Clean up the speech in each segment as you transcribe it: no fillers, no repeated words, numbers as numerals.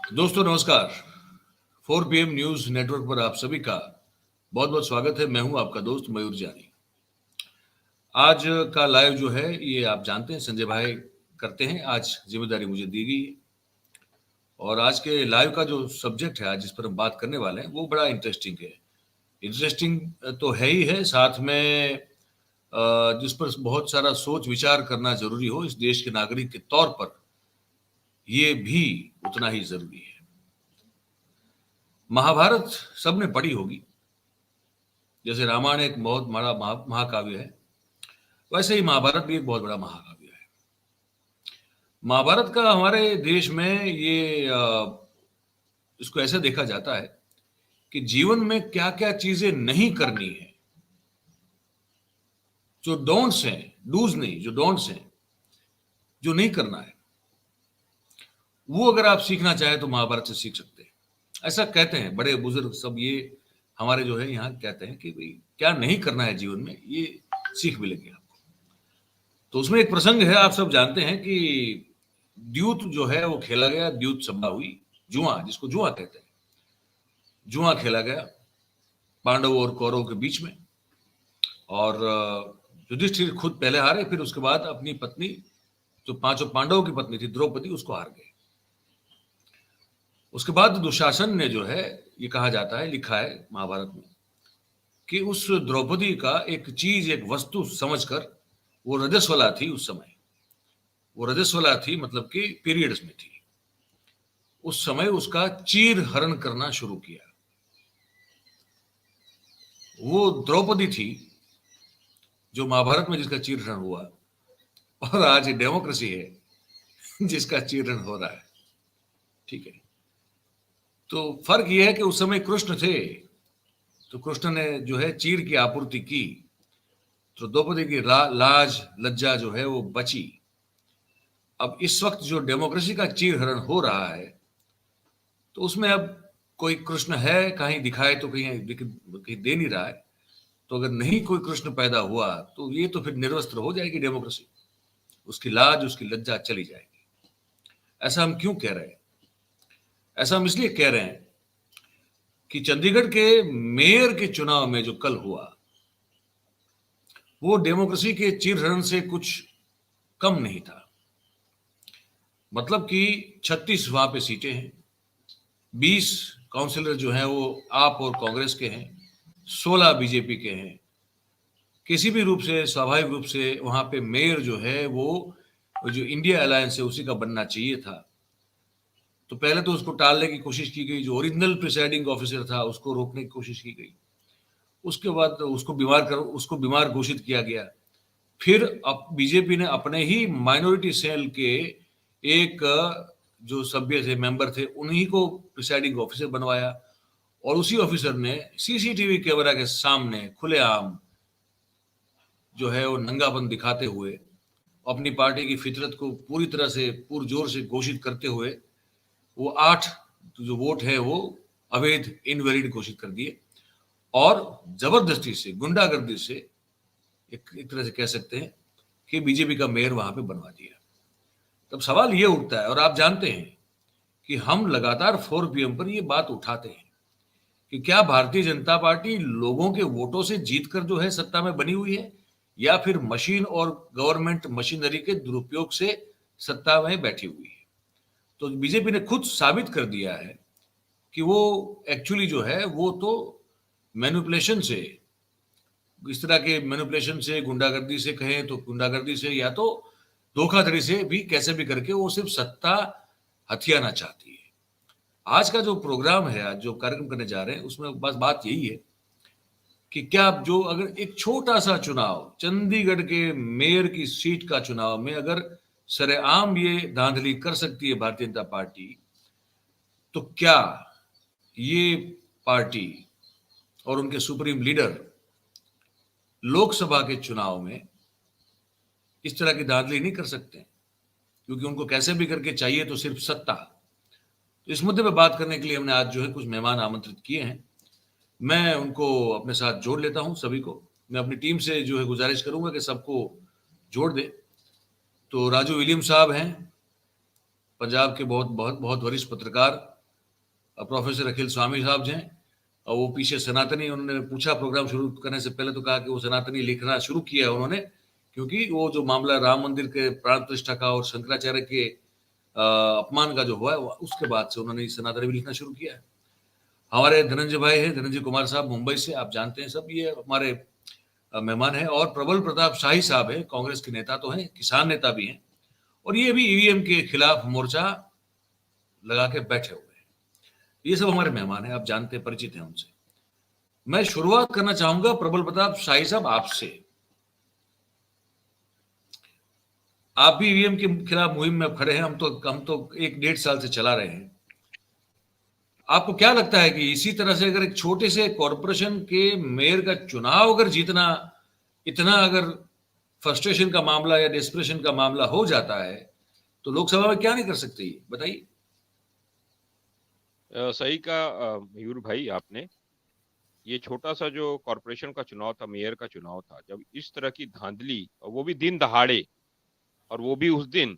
दोस्तों नमस्कार। 4 PM news network पर आप सभी का बहुत बहुत स्वागत है। मैं हूं आपका दोस्त मयूर जानी। आज का लाइव जो है ये आप जानते हैं संजय भाई करते हैं। आज जिम्मेदारी मुझे दी गई है और आज के लाइव का जो सब्जेक्ट है आज जिस पर हम बात करने वाले हैं वो बड़ा इंटरेस्टिंग है। इंटरेस्टिंग तो है ही है, साथ में जिस पर बहुत सारा सोच विचार करना जरूरी हो इस देश के नागरिक के तौर पर, ये भी उतना ही जरूरी है। महाभारत सबने पढ़ी होगी। जैसे रामायण एक बहुत बड़ा महाकाव्य है, वैसे ही महाभारत भी एक बहुत बड़ा महाकाव्य है। महाभारत का हमारे देश में ये इसको ऐसे देखा जाता है कि जीवन में क्या क्या चीजें नहीं करनी है, जो डोंट्स हैं, डूज नहीं, जो डोंट्स हैं, जो नहीं करना है, वो अगर आप सीखना चाहें तो महाभारत से सीख सकते हैं। ऐसा कहते हैं बड़े बुजुर्ग सब, ये हमारे जो है यहाँ कहते हैं कि भाई क्या नहीं करना है जीवन में, ये सीख मिलेगी आपको। तो उसमें एक प्रसंग है, आप सब जानते हैं कि द्यूत जो है वो खेला गया, द्यूत सभा हुई, जुआ, जिसको जुआ कहते हैं। जुआ खेला गया पांडवों और कौरवों के बीच में, और युधिष्ठिर खुद पहले हारे, फिर उसके बाद अपनी पत्नी, जो पांचों पांडवों की पत्नी थी द्रौपदी, उसको हार गए। उसके बाद दुशासन ने जो है, ये कहा जाता है, लिखा है महाभारत में, कि उस द्रौपदी का एक चीज, एक वस्तु समझकर, वो रजस्वला थी उस समय, वो रजस्वला थी मतलब कि पीरियड्स में थी, उस समय उसका चीर हरण करना शुरू किया। वो द्रौपदी थी जो महाभारत में जिसका चीर हरण हुआ, और आज डेमोक्रेसी है जिसका चीर हरण हो रहा है। ठीक है, तो फर्क यह है कि उस समय कृष्ण थे, तो कृष्ण ने जो है चीर की आपूर्ति की, तो द्रौपदी की लाज लज्जा जो है वो बची। अब इस वक्त जो डेमोक्रेसी का चीर हरण हो रहा है, तो उसमें अब कोई कृष्ण है, कहीं दिखाए तो कहीं दे नहीं रहा है। तो अगर नहीं कोई कृष्ण पैदा हुआ तो ये तो फिर निर्वस्त्र हो जाएगी डेमोक्रेसी, उसकी लाज, उसकी लज्जा चली जाएगी। ऐसा हम क्यों कह रहे हैं? ऐसा हम इसलिए कह रहे हैं कि चंडीगढ़ के मेयर के चुनाव में जो कल हुआ, वो डेमोक्रेसी के चीरहरण से कुछ कम नहीं था। मतलब कि 36 वहां पे सीटें हैं, 20 काउंसिलर जो हैं वो आप और कांग्रेस के हैं, 16 बीजेपी के हैं। किसी भी रूप से, स्वाभाविक रूप से वहां पे मेयर जो है वो जो इंडिया अलायंस है उसी का बनना चाहिए था। तो पहले तो उसको टालने की कोशिश की गई, जो ओरिजिनल प्रिसाइडिंग ऑफिसर था उसको रोकने की कोशिश की गई। उसके बाद उसको बीमार घोषित किया गया। फिर अब बीजेपी ने अपने ही माइनॉरिटी सेल के एक जो सभ्य थे, मेंबर थे, उन्हीं को प्रिसाइडिंग ऑफिसर बनवाया, और उसी ऑफिसर ने सीसीटीवी कैमरा के सामने खुलेआम जो है वो नंगापन दिखाते हुए, अपनी पार्टी की फितरत को पूरी तरह से पुरजोर से घोषित करते हुए, वो 8 जो वोट है वो अवैध, इनवैलिड घोषित कर दिए, और जबरदस्ती से, गुंडागर्दी से, एक तरह से कह सकते हैं कि बीजेपी का मेयर वहां पे बनवा दिया। तब सवाल ये उठता है, और आप जानते हैं कि हम लगातार 4 PM पर ये बात उठाते हैं कि क्या भारतीय जनता पार्टी लोगों के वोटों से जीतकर जो है सत्ता में बनी हुई है, या फिर मशीन और गवर्नमेंट मशीनरी के दुरुपयोग से सत्ता में बैठी हुई है। तो बीजेपी ने खुद साबित कर दिया है कि वो एक्चुअली जो है वो तो मैनिपुलेशन से, इस तरह के मैनिपुलेशन से, गुंडागर्दी से कहें तो गुंडागर्दी से, या तो धोखाधड़ी से भी, कैसे भी करके वो सिर्फ सत्ता हथियाना चाहती है। आज का जो प्रोग्राम है, आज जो कार्यक्रम करने जा रहे हैं, उसमें बस बात यही है कि क्या जो अगर एक छोटा सा चुनाव, चंडीगढ़ के मेयर की सीट का चुनाव में अगर सरेआम ये धांधली कर सकती है भारतीय जनता पार्टी, तो क्या ये पार्टी और उनके सुप्रीम लीडर लोकसभा के चुनाव में इस तरह की धांधली नहीं कर सकते? क्योंकि उनको कैसे भी करके चाहिए तो सिर्फ सत्ता। तो इस मुद्दे पर बात करने के लिए हमने आज जो है कुछ मेहमान आमंत्रित किए हैं। मैं उनको अपने साथ जोड़ लेता हूं, सभी को। मैं अपनी टीम से जो है गुजारिश करूंगा कि सबको जोड़ दे। तो राजू विलियम साहब हैं, पंजाब के बहुत बहुत बहुत वरिष्ठ पत्रकार, प्रोफेसर अखिल स्वामी साहब हैं, और वो पीछे सनातनी, उन्होंने पूछा प्रोग्राम शुरू करने से पहले तो कहा कि वो सनातनी लिखना शुरू किया उन्होंने, क्योंकि वो जो मामला राम मंदिर के प्राण प्रतिष्ठा का और शंकराचार्य के अपमान का जो हुआ है, उसके बाद से उन्होंने सनातनी भी लिखना शुरू किया है। हमारे धनंजय भाई हैं, धनंजय कुमार साहब मुंबई से, आप जानते हैं सब, ये हमारे मेहमान हैं। और प्रबल प्रताप शाही साहब हैं, कांग्रेस के नेता तो हैं, किसान नेता भी हैं, और ये भी ईवीएम के खिलाफ मोर्चा लगा के बैठे हुए हैं। ये सब हमारे मेहमान हैं, आप जानते हैं, परिचित हैं उनसे। मैं शुरुआत करना चाहूंगा प्रबल प्रताप शाही साहब आपसे। आप भी ईवीएम के खिलाफ मुहिम में खड़े हैं, हम तो 1-1.5 साल से चला रहे हैं। आपको क्या लगता है कि इसी तरह से अगर एक छोटे से कॉरपोरेशन के मेयर का चुनाव अगर जीतना, इतना अगर फ्रस्ट्रेशन का मामला या डेस्परेशन का मामला हो जाता है, तो लोकसभा में क्या नहीं कर सकते, बताइए। सही का मयूर भाई आपने, ये छोटा सा जो कॉरपोरेशन का चुनाव था, मेयर का चुनाव था, जब इस तरह की धांधली, और वो भी दिन दहाड़े, और वो भी उस दिन,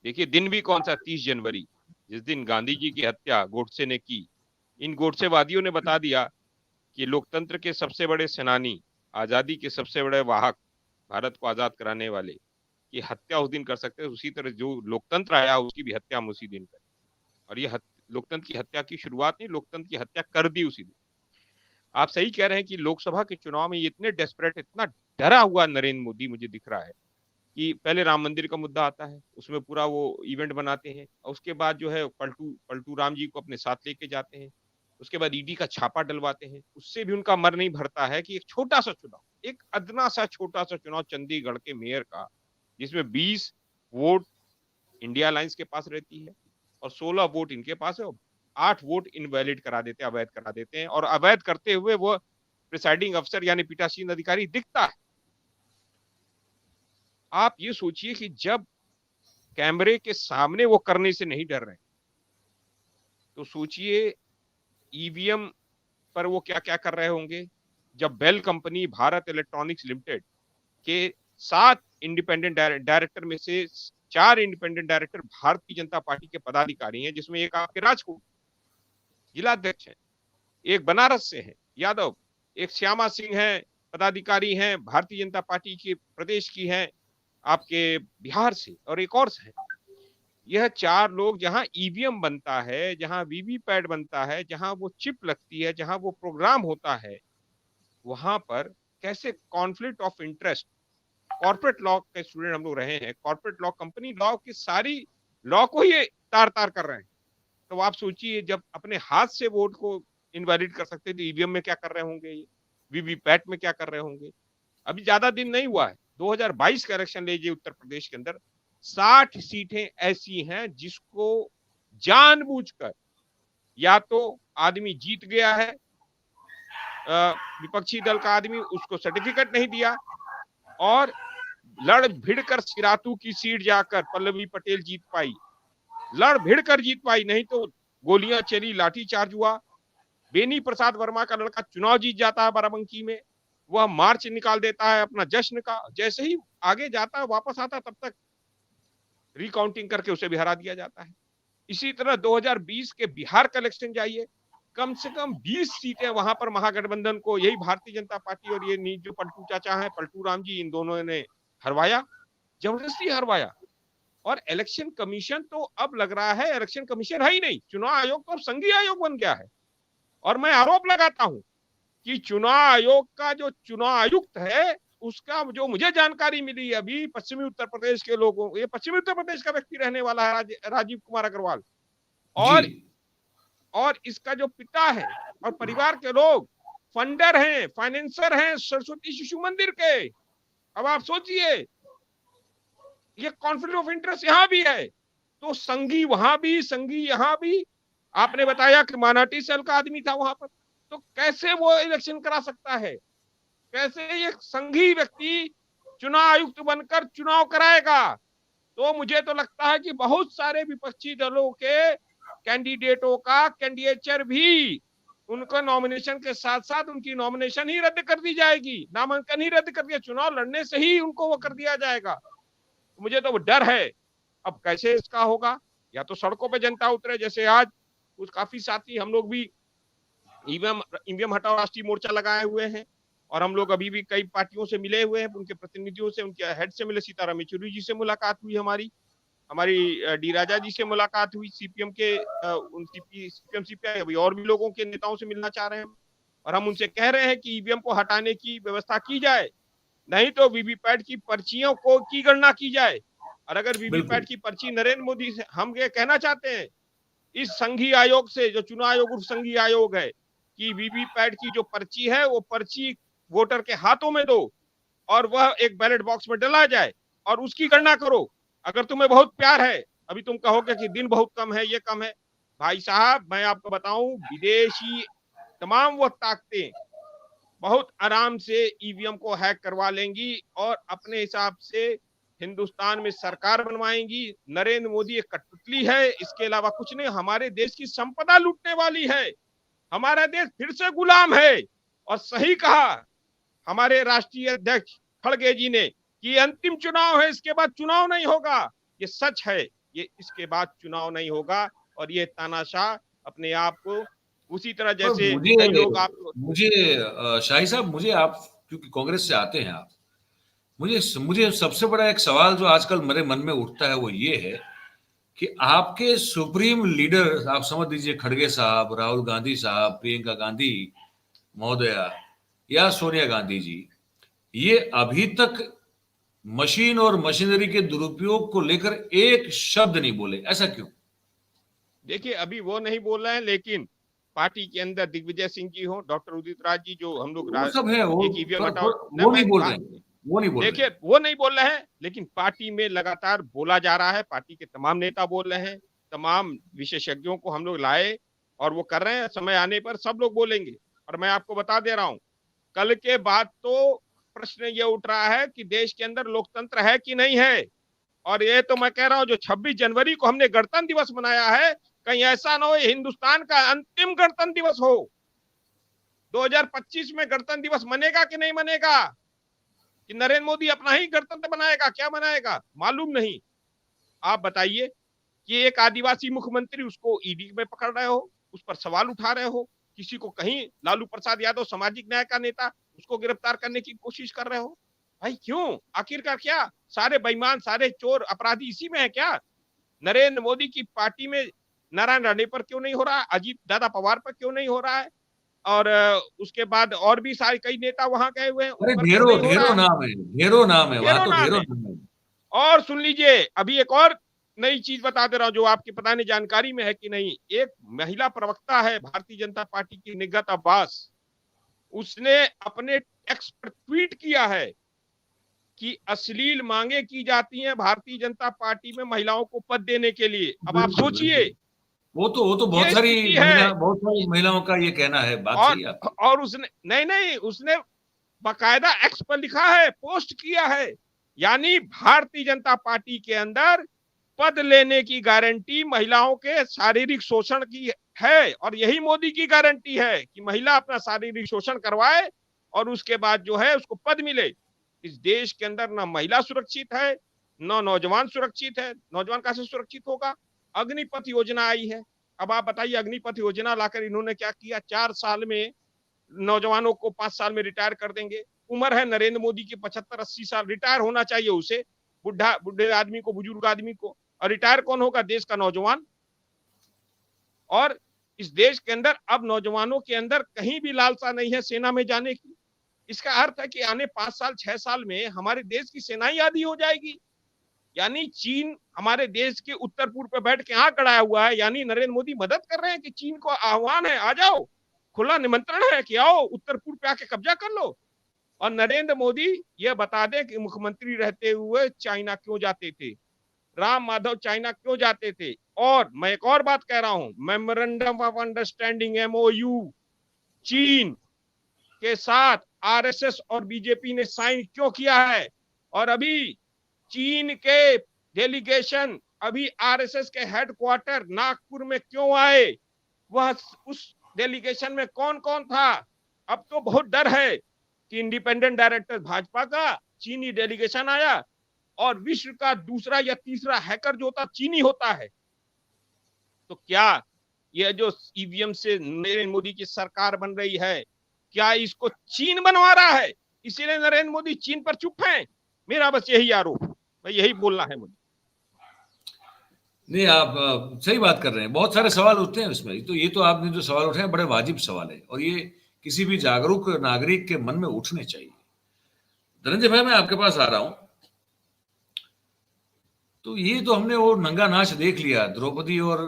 देखिए दिन भी कौन सा, 30 जनवरी, जिस दिन गांधी जी की हत्या गोडसे ने की। इन गोडसेवादियों ने बता दिया कि लोकतंत्र के सबसे बड़े सेनानी, आजादी के सबसे बड़े वाहक, भारत को आजाद कराने वाले की हत्या उस दिन कर सकते हैं। उसी तरह जो लोकतंत्र आया उसकी भी हत्या हम उसी दिन करें। और ये लोकतंत्र की हत्या की शुरुआत नहीं, लोकतंत्र की हत्या कर दी उसी दिन। आप सही कह रहे हैं कि लोकसभा के चुनाव में इतने डेस्परेट, इतना डरा हुआ नरेंद्र मोदी मुझे दिख रहा है कि पहले राम मंदिर का मुद्दा आता है, उसमें पूरा वो इवेंट बनाते हैं, और उसके बाद जो है पलटू पलटू राम जी को अपने साथ लेके जाते हैं, उसके बाद ईडी का छापा डलवाते हैं। उससे भी उनका मन नहीं भरता है कि एक छोटा सा चुनाव, एक अदना सा छोटा सा चुनाव चंडीगढ़ के मेयर का, जिसमें 20 वोट इंडिया अलायंस के पास रहती है और 16 वोट इनके पास है, 8 वोट इनवैलिड करा देते हैं, अवैध करा देते हैं, और अवैध करते हुए वो प्रिसाइडिंग अफसर यानी पीठासीन अधिकारी दिखता है। आप ये सोचिए कि जब कैमरे के सामने वो करने से नहीं डर रहे, तो सोचिए ईवीएम पर वो क्या क्या कर रहे होंगे। जब बेल कंपनी, भारत इलेक्ट्रॉनिक्स लिमिटेड के 7 इंडिपेंडेंट डायरेक्टर में से 4 independent director Bharatiya Janata party के पदाधिकारी हैं, जिसमें एक आपके राजकोट जिलाध्यक्ष है, एक बनारस से है यादव, एक श्यामा सिंह है, पदाधिकारी हैं भारतीय जनता पार्टी के प्रदेश की हैं आपके बिहार से, और एक और है। यह 4 लोग जहां ईवीएम बनता है, जहां वीवीपैट बनता है, जहां वो चिप लगती है, जहां वो प्रोग्राम होता है, वहां पर कैसे conflict of interest, corporate law के स्टूडेंट हम लोग रहे हैं, कॉर्पोरेट लॉ, कंपनी लॉ की सारी लॉ को ये तार तार कर रहे हैं। तो आप सोचिए जब अपने हाथ से वोट को इनवैलिड कर सकते तो ईवीएम में क्या कर रहे होंगे, ये वीवीपैट में क्या कर रहे होंगे। अभी ज्यादा दिन नहीं हुआ है, 2022 का इलेक्शन लीजिए, उत्तर प्रदेश के अंदर 60 सीटें ऐसी हैं जिसको जानबूझकर, या तो आदमी जीत गया है, विपक्षी दल का आदमी, उसको सर्टिफिकेट नहीं दिया, और लड़ भिड़ कर सिरातू की सीट जाकर पल्लवी पटेल जीत पाई, लड़ भिड़ कर जीत पाई, नहीं तो गोलियां चली, लाठीचार्ज हुआ। बेनी प्रसाद वर्मा का लड़का चुनाव जीत जाता है बाराबंकी में, वह मार्च निकाल देता है अपना जश्न का, जैसे ही आगे जाता है वापस आता तब तक रिकाउंटिंग करके उसे भी हरा दिया जाता है। इसी तरह 2020 के बिहार का इलेक्शन जाइए, कम से कम 20 सीटें वहां पर महागठबंधन को, यही भारतीय जनता पार्टी और ये जो पलटू चाचा हैं, पलटू राम जी, इन दोनों ने हरवाया, जबरदस्ती हरवाया। और इलेक्शन कमीशन तो अब लग रहा है इलेक्शन कमीशन है ही नहीं, चुनाव आयोग तो अब संघीय आयोग बन गया है। और मैं आरोप लगाता हूं कि चुनाव आयोग का जो चुनाव आयुक्त है, उसका जो मुझे जानकारी मिली अभी, पश्चिमी उत्तर प्रदेश के लोगों, ये पश्चिमी उत्तर प्रदेश का व्यक्ति रहने वाला है, राजीव कुमार अग्रवाल, और इसका जो पिता है और परिवार के लोग फंडर हैं, फाइनेंसर हैं सरस्वती शिशु मंदिर के। अब आप सोचिए, ये कॉन्फ्लिक्ट ऑफ इंटरेस्ट यहां भी है, तो संघी वहां भी, संघी यहां भी। आपने बताया कि मानाटी सेल का आदमी था वहां पर, तो कैसे वो इलेक्शन करा सकता है, कैसे ये संघी व्यक्ति चुनाव आयुक्त बनकर चुनाव कराएगा। तो मुझे तो लगता है कि बहुत सारे विपक्षी दलों के कैंडिडेटों का कैंडिडेचर भी, उनका नॉमिनेशन के साथ साथ उनकी नॉमिनेशन ही रद्द कर दी जाएगी, नामांकन ही रद्द कर दिया, चुनाव लड़ने से ही उनको वो कर दिया जाएगा। मुझे तो डर है अब कैसे इसका होगा, या तो सड़कों पे जनता उतरे, जैसे आज कुछ काफी साथी हम लोग भी ईवीएम ईवीएम हटाओ राष्ट्रीय मोर्चा लगाए हुए हैं, और हम लोग अभी भी कई पार्टियों से मिले हुए हैं, उनके प्रतिनिधियों से, उनके हेड से मिले, सीताराम येचुरी जी से मुलाकात हुई हमारी, हमारी डी राजा जी से मुलाकात हुई, सीपीएम के सीपीएम सीपीआई अभी और भी लोगों के नेताओं से मिलना चाह रहे हैं, और हम उनसे कह रहे हैं कि ईवीएम को हटाने की व्यवस्था की जाए, नहीं तो वीवीपैट की पर्चियों को की गणना की जाए। और अगर वीवीपैट की पर्ची नरेंद्र मोदी से, हम ये कहना चाहते हैं इस संघीय आयोग से, जो चुनाव आयोग उर्फ संघीय आयोग है, कि वीवीपैट की जो पर्ची है वो पर्ची वोटर के हाथों में दो और वह एक बैलेट बॉक्स में डला जाए और उसकी गणना करो। अगर तुम्हें बहुत प्यार है, अभी तुम कहोगे कि दिन बहुत कम है, ये कम है, भाई साहब मैं आपको बताऊं, विदेशी तमाम वो ताकतें बहुत आराम से ईवीएम को हैक करवा लेंगी और अपने हिसाब से हिंदुस्तान में सरकार बनवाएंगी। नरेंद्र मोदी एक कठपुतली है, इसके अलावा कुछ नहीं। हमारे देश की संपदा लूटने वाली है, हमारा देश फिर से गुलाम है। और सही कहा हमारे राष्ट्रीय अध्यक्ष खड़गे जी ने कि अंतिम चुनाव है, इसके बाद चुनाव नहीं होगा। ये सच है, ये इसके बाद चुनाव नहीं होगा। और ये तानाशाह अपने आप को उसी तरह जैसे कई लोग आप मुझे शाही साहब, मुझे आप क्योंकि कांग्रेस से आते हैं आप, मुझे सबसे बड़ा एक सवाल जो आजकल मेरे मन में उठता है वो ये है कि आपके सुप्रीम लीडर, आप समझ लीजिए खड़गे साहब, राहुल गांधी साहब, प्रियंका गांधी महोदया या सोनिया गांधी जी, ये अभी तक मशीन और मशीनरी के दुरुपयोग को लेकर एक शब्द नहीं बोले, ऐसा क्यों? देखिए अभी वो नहीं बोल रहे हैं, लेकिन पार्टी के अंदर दिग्विजय सिंह जी हो, डॉक्टर उदित राज जी, जो हम लोग वो सब है, वो ईवीएम हटाओ, वो नहीं बोल रहे हैं, वो नहीं बोल रहे देखिए वो नहीं बोल रहे हैं, लेकिन पार्टी में लगातार बोला जा रहा है, पार्टी के तमाम नेता बोल रहे हैं, तमाम विशेषज्ञों को हम लोग लाए और वो कर रहे हैं। समय आने पर सब लोग बोलेंगे। और मैं आपको बता दे रहा हूं, कल के बाद तो प्रश्न ये उठ रहा है कि देश के अंदर लोकतंत्र है कि नहीं है। और ये तो मैं कह रहा हूं, जो 26 जनवरी को हमने गणतंत्र दिवस मनाया है, कहीं ऐसा ना हो हिंदुस्तान का अंतिम गणतंत्र दिवस हो। 2025 में गणतंत्र दिवस मनेगा कि नहीं मनेगा, कि नरेंद्र मोदी अपना ही गणतंत्र बनाएगा, क्या बनाएगा मालूम नहीं। आप बताइए कि एक आदिवासी मुख्यमंत्री, उसको ईडी में पकड़ रहे हो, उस पर सवाल उठा रहे हो, किसी को कहीं लालू प्रसाद यादव सामाजिक न्याय का नेता, उसको गिरफ्तार करने की कोशिश कर रहे हो। भाई क्यों, आखिरकार क्या सारे बेईमान, सारे चोर, अपराधी इसी में है क्या? नरेंद्र मोदी की पार्टी में नारायण राणे पर क्यों नहीं हो रहा है, अजीत दादा पवार पर क्यों नहीं हो रहा है, और उसके बाद और भी सारे कई नेता वहां गए हुए हैं, अरे ढेरों नाम है, ढेरों नाम है वहां, तो ढेरों नाम है। और सुन लीजिए, अभी एक और नई चीज बता दे रहा हूं जो आपकी पता नहीं जानकारी में है कि नहीं। एक महिला प्रवक्ता है भारतीय जनता पार्टी की, निगत अब्बास, उसने अपने टेक्स पर ट्वीट किया है कि अश्लील मांगे की जाती हैं भारतीय जनता पार्टी में महिलाओं को पद देने के लिए। अब आप सोचिए, वो तो बहुत सारी महिलाओं का ये कहना है, बात सही है। और उसने नहीं उसने बाकायदा एक्स पर लिखा है, पोस्ट किया है, यानी भारतीय जनता पार्टी के अंदर पद लेने की गारंटी महिलाओं के शारीरिक शोषण की है, और यही मोदी की गारंटी है कि महिला अपना शारीरिक शोषण करवाए और उसके बाद जो है उसको पद मिले। इस देश के अंदर ना महिला सुरक्षित है, ना नौजवान सुरक्षित है। नौजवान कैसे सुरक्षित होगा? अग्निपथ योजना आई है, अब आप बताइए, अग्निपथ योजना लाकर इन्होंने क्या किया? 4 साल में नौजवानों को 5 साल में रिटायर कर देंगे। उम्र है नरेंद्र मोदी की 75-80 साल, रिटायर होना चाहिए उसे, बुढ़े आदमी को, बुजुर्ग आदमी को। और रिटायर कौन होगा? देश का नौजवान। और इस देश के अंदर अब नौजवानों के अंदर कहीं भी लालसा नहीं है सेना में जाने की। इसका अर्थ है कि आने 5 साल 6 साल में हमारे देश की सेना ही आधी हो जाएगी। यानी चीन हमारे देश के उत्तर पूर्व पे बैठ के आंख गड़ाया हुआ है, यानी नरेंद्र मोदी मदद कर रहे हैं कि चीन को आह्वान है, आ जाओ, खुला निमंत्रण है कि आओ उत्तर पूर्व पे आके कब्जा कर लो। और नरेंद्र मोदी ये बता दें कि मुख्यमंत्री रहते हुए चाइना क्यों जाते थे, राम माधव चाइना क्यों जाते थे। और मैं एक और बात कह रहा हूं, मेमोरेंडम ऑफ अंडरस्टैंडिंग MOU चीन के साथ आरएसएस और बीजेपी ने साइन क्यों किया है? और अभी चीन के डेलीगेशन अभी आरएसएस के हेडक्वार्टर नागपुर में क्यों आए? वह उस डेलीगेशन में कौन कौन था? अब तो बहुत डर है कि इंडिपेंडेंट डायरेक्टर भाजपा का चीनी डेलीगेशन आया और विश्व का दूसरा या तीसरा हैकर जो होता चीनी होता है। तो क्या ये जो ईवीएम से नरेंद्र मोदी की सरकार बन रही है, क्या इसको चीन बनवा रहा है, इसीलिए नरेंद्र मोदी चीन पर चुप है? मेरा बस यही आरोप, भाई यही बोलना है मुझे। नहीं, आप सही बात कर रहे हैं। बहुत सारे सवाल उठते हैं इसमें। तो ये तो आपने जो सवाल उठाए बड़े वाजिब सवाल है, और ये किसी भी जागरूक नागरिक के मन में उठने चाहिए। धनंजय भाई, मैं आपके पास आ रहा हूं। तो ये तो हमने वो नंगा नाच देख लिया, द्रौपदी और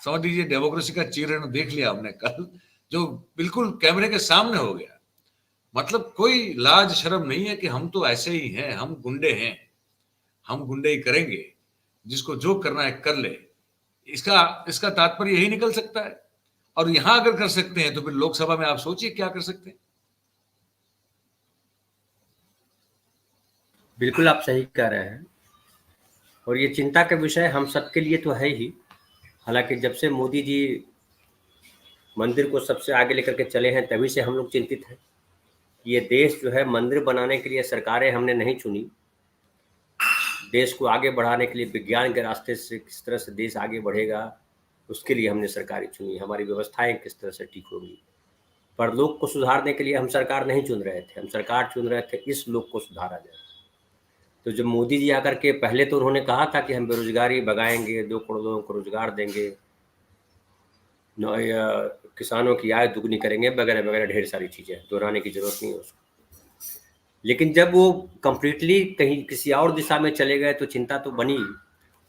समझ लीजिए डेमोक्रेसी का चीरहरण देख लिया हमने कल, जो बिल्कुल कैमरे के सामने हो गया। मतलब कोई लाज शर्म नहीं है कि हम तो ऐसे ही हैं, हम गुंडे हैं, हम गुंडे ही करेंगे, जिसको जो करना है कर ले। इसका इसका तात्पर्य यही निकल सकता है। और यहां अगर कर सकते हैं तो फिर लोकसभा में आप सोचिए क्या कर सकते हैं। बिल्कुल आप सही कह रहे हैं, और ये चिंता का विषय हम सबके लिए तो है ही। हालांकि जब से मोदी जी मंदिर को सबसे आगे लेकर के चले हैं, तभी से हम लोग चिंतित हैं। ये देश जो है, मंदिर बनाने के लिए सरकारें हमने नहीं चुनी, देश को आगे बढ़ाने के लिए विज्ञान के रास्ते से किस तरह से देश आगे बढ़ेगा, उसके लिए हमने सरकारें चुनी, हमारी व्यवस्थाएं किस तरह से ठीक होगी। पर लोग को सुधारने के लिए हम सरकार नहीं चुन रहे थे, हम सरकार चुन रहे थे इस लोग को सुधारा जाए। तो जब मोदी जी आकर के पहले तो उन्होंने कहा था कि हम बेरोजगारी भगाएंगे, 2 करोड़ लोगों को रोजगार देंगे, किसानों की आय दुगनी करेंगे, वगैरह वगैरह ढेर सारी चीज़ें, दोहराने की जरूरत नहीं है उसको। लेकिन जब वो कंप्लीटली कहीं किसी और दिशा में चले गए तो चिंता तो बनी।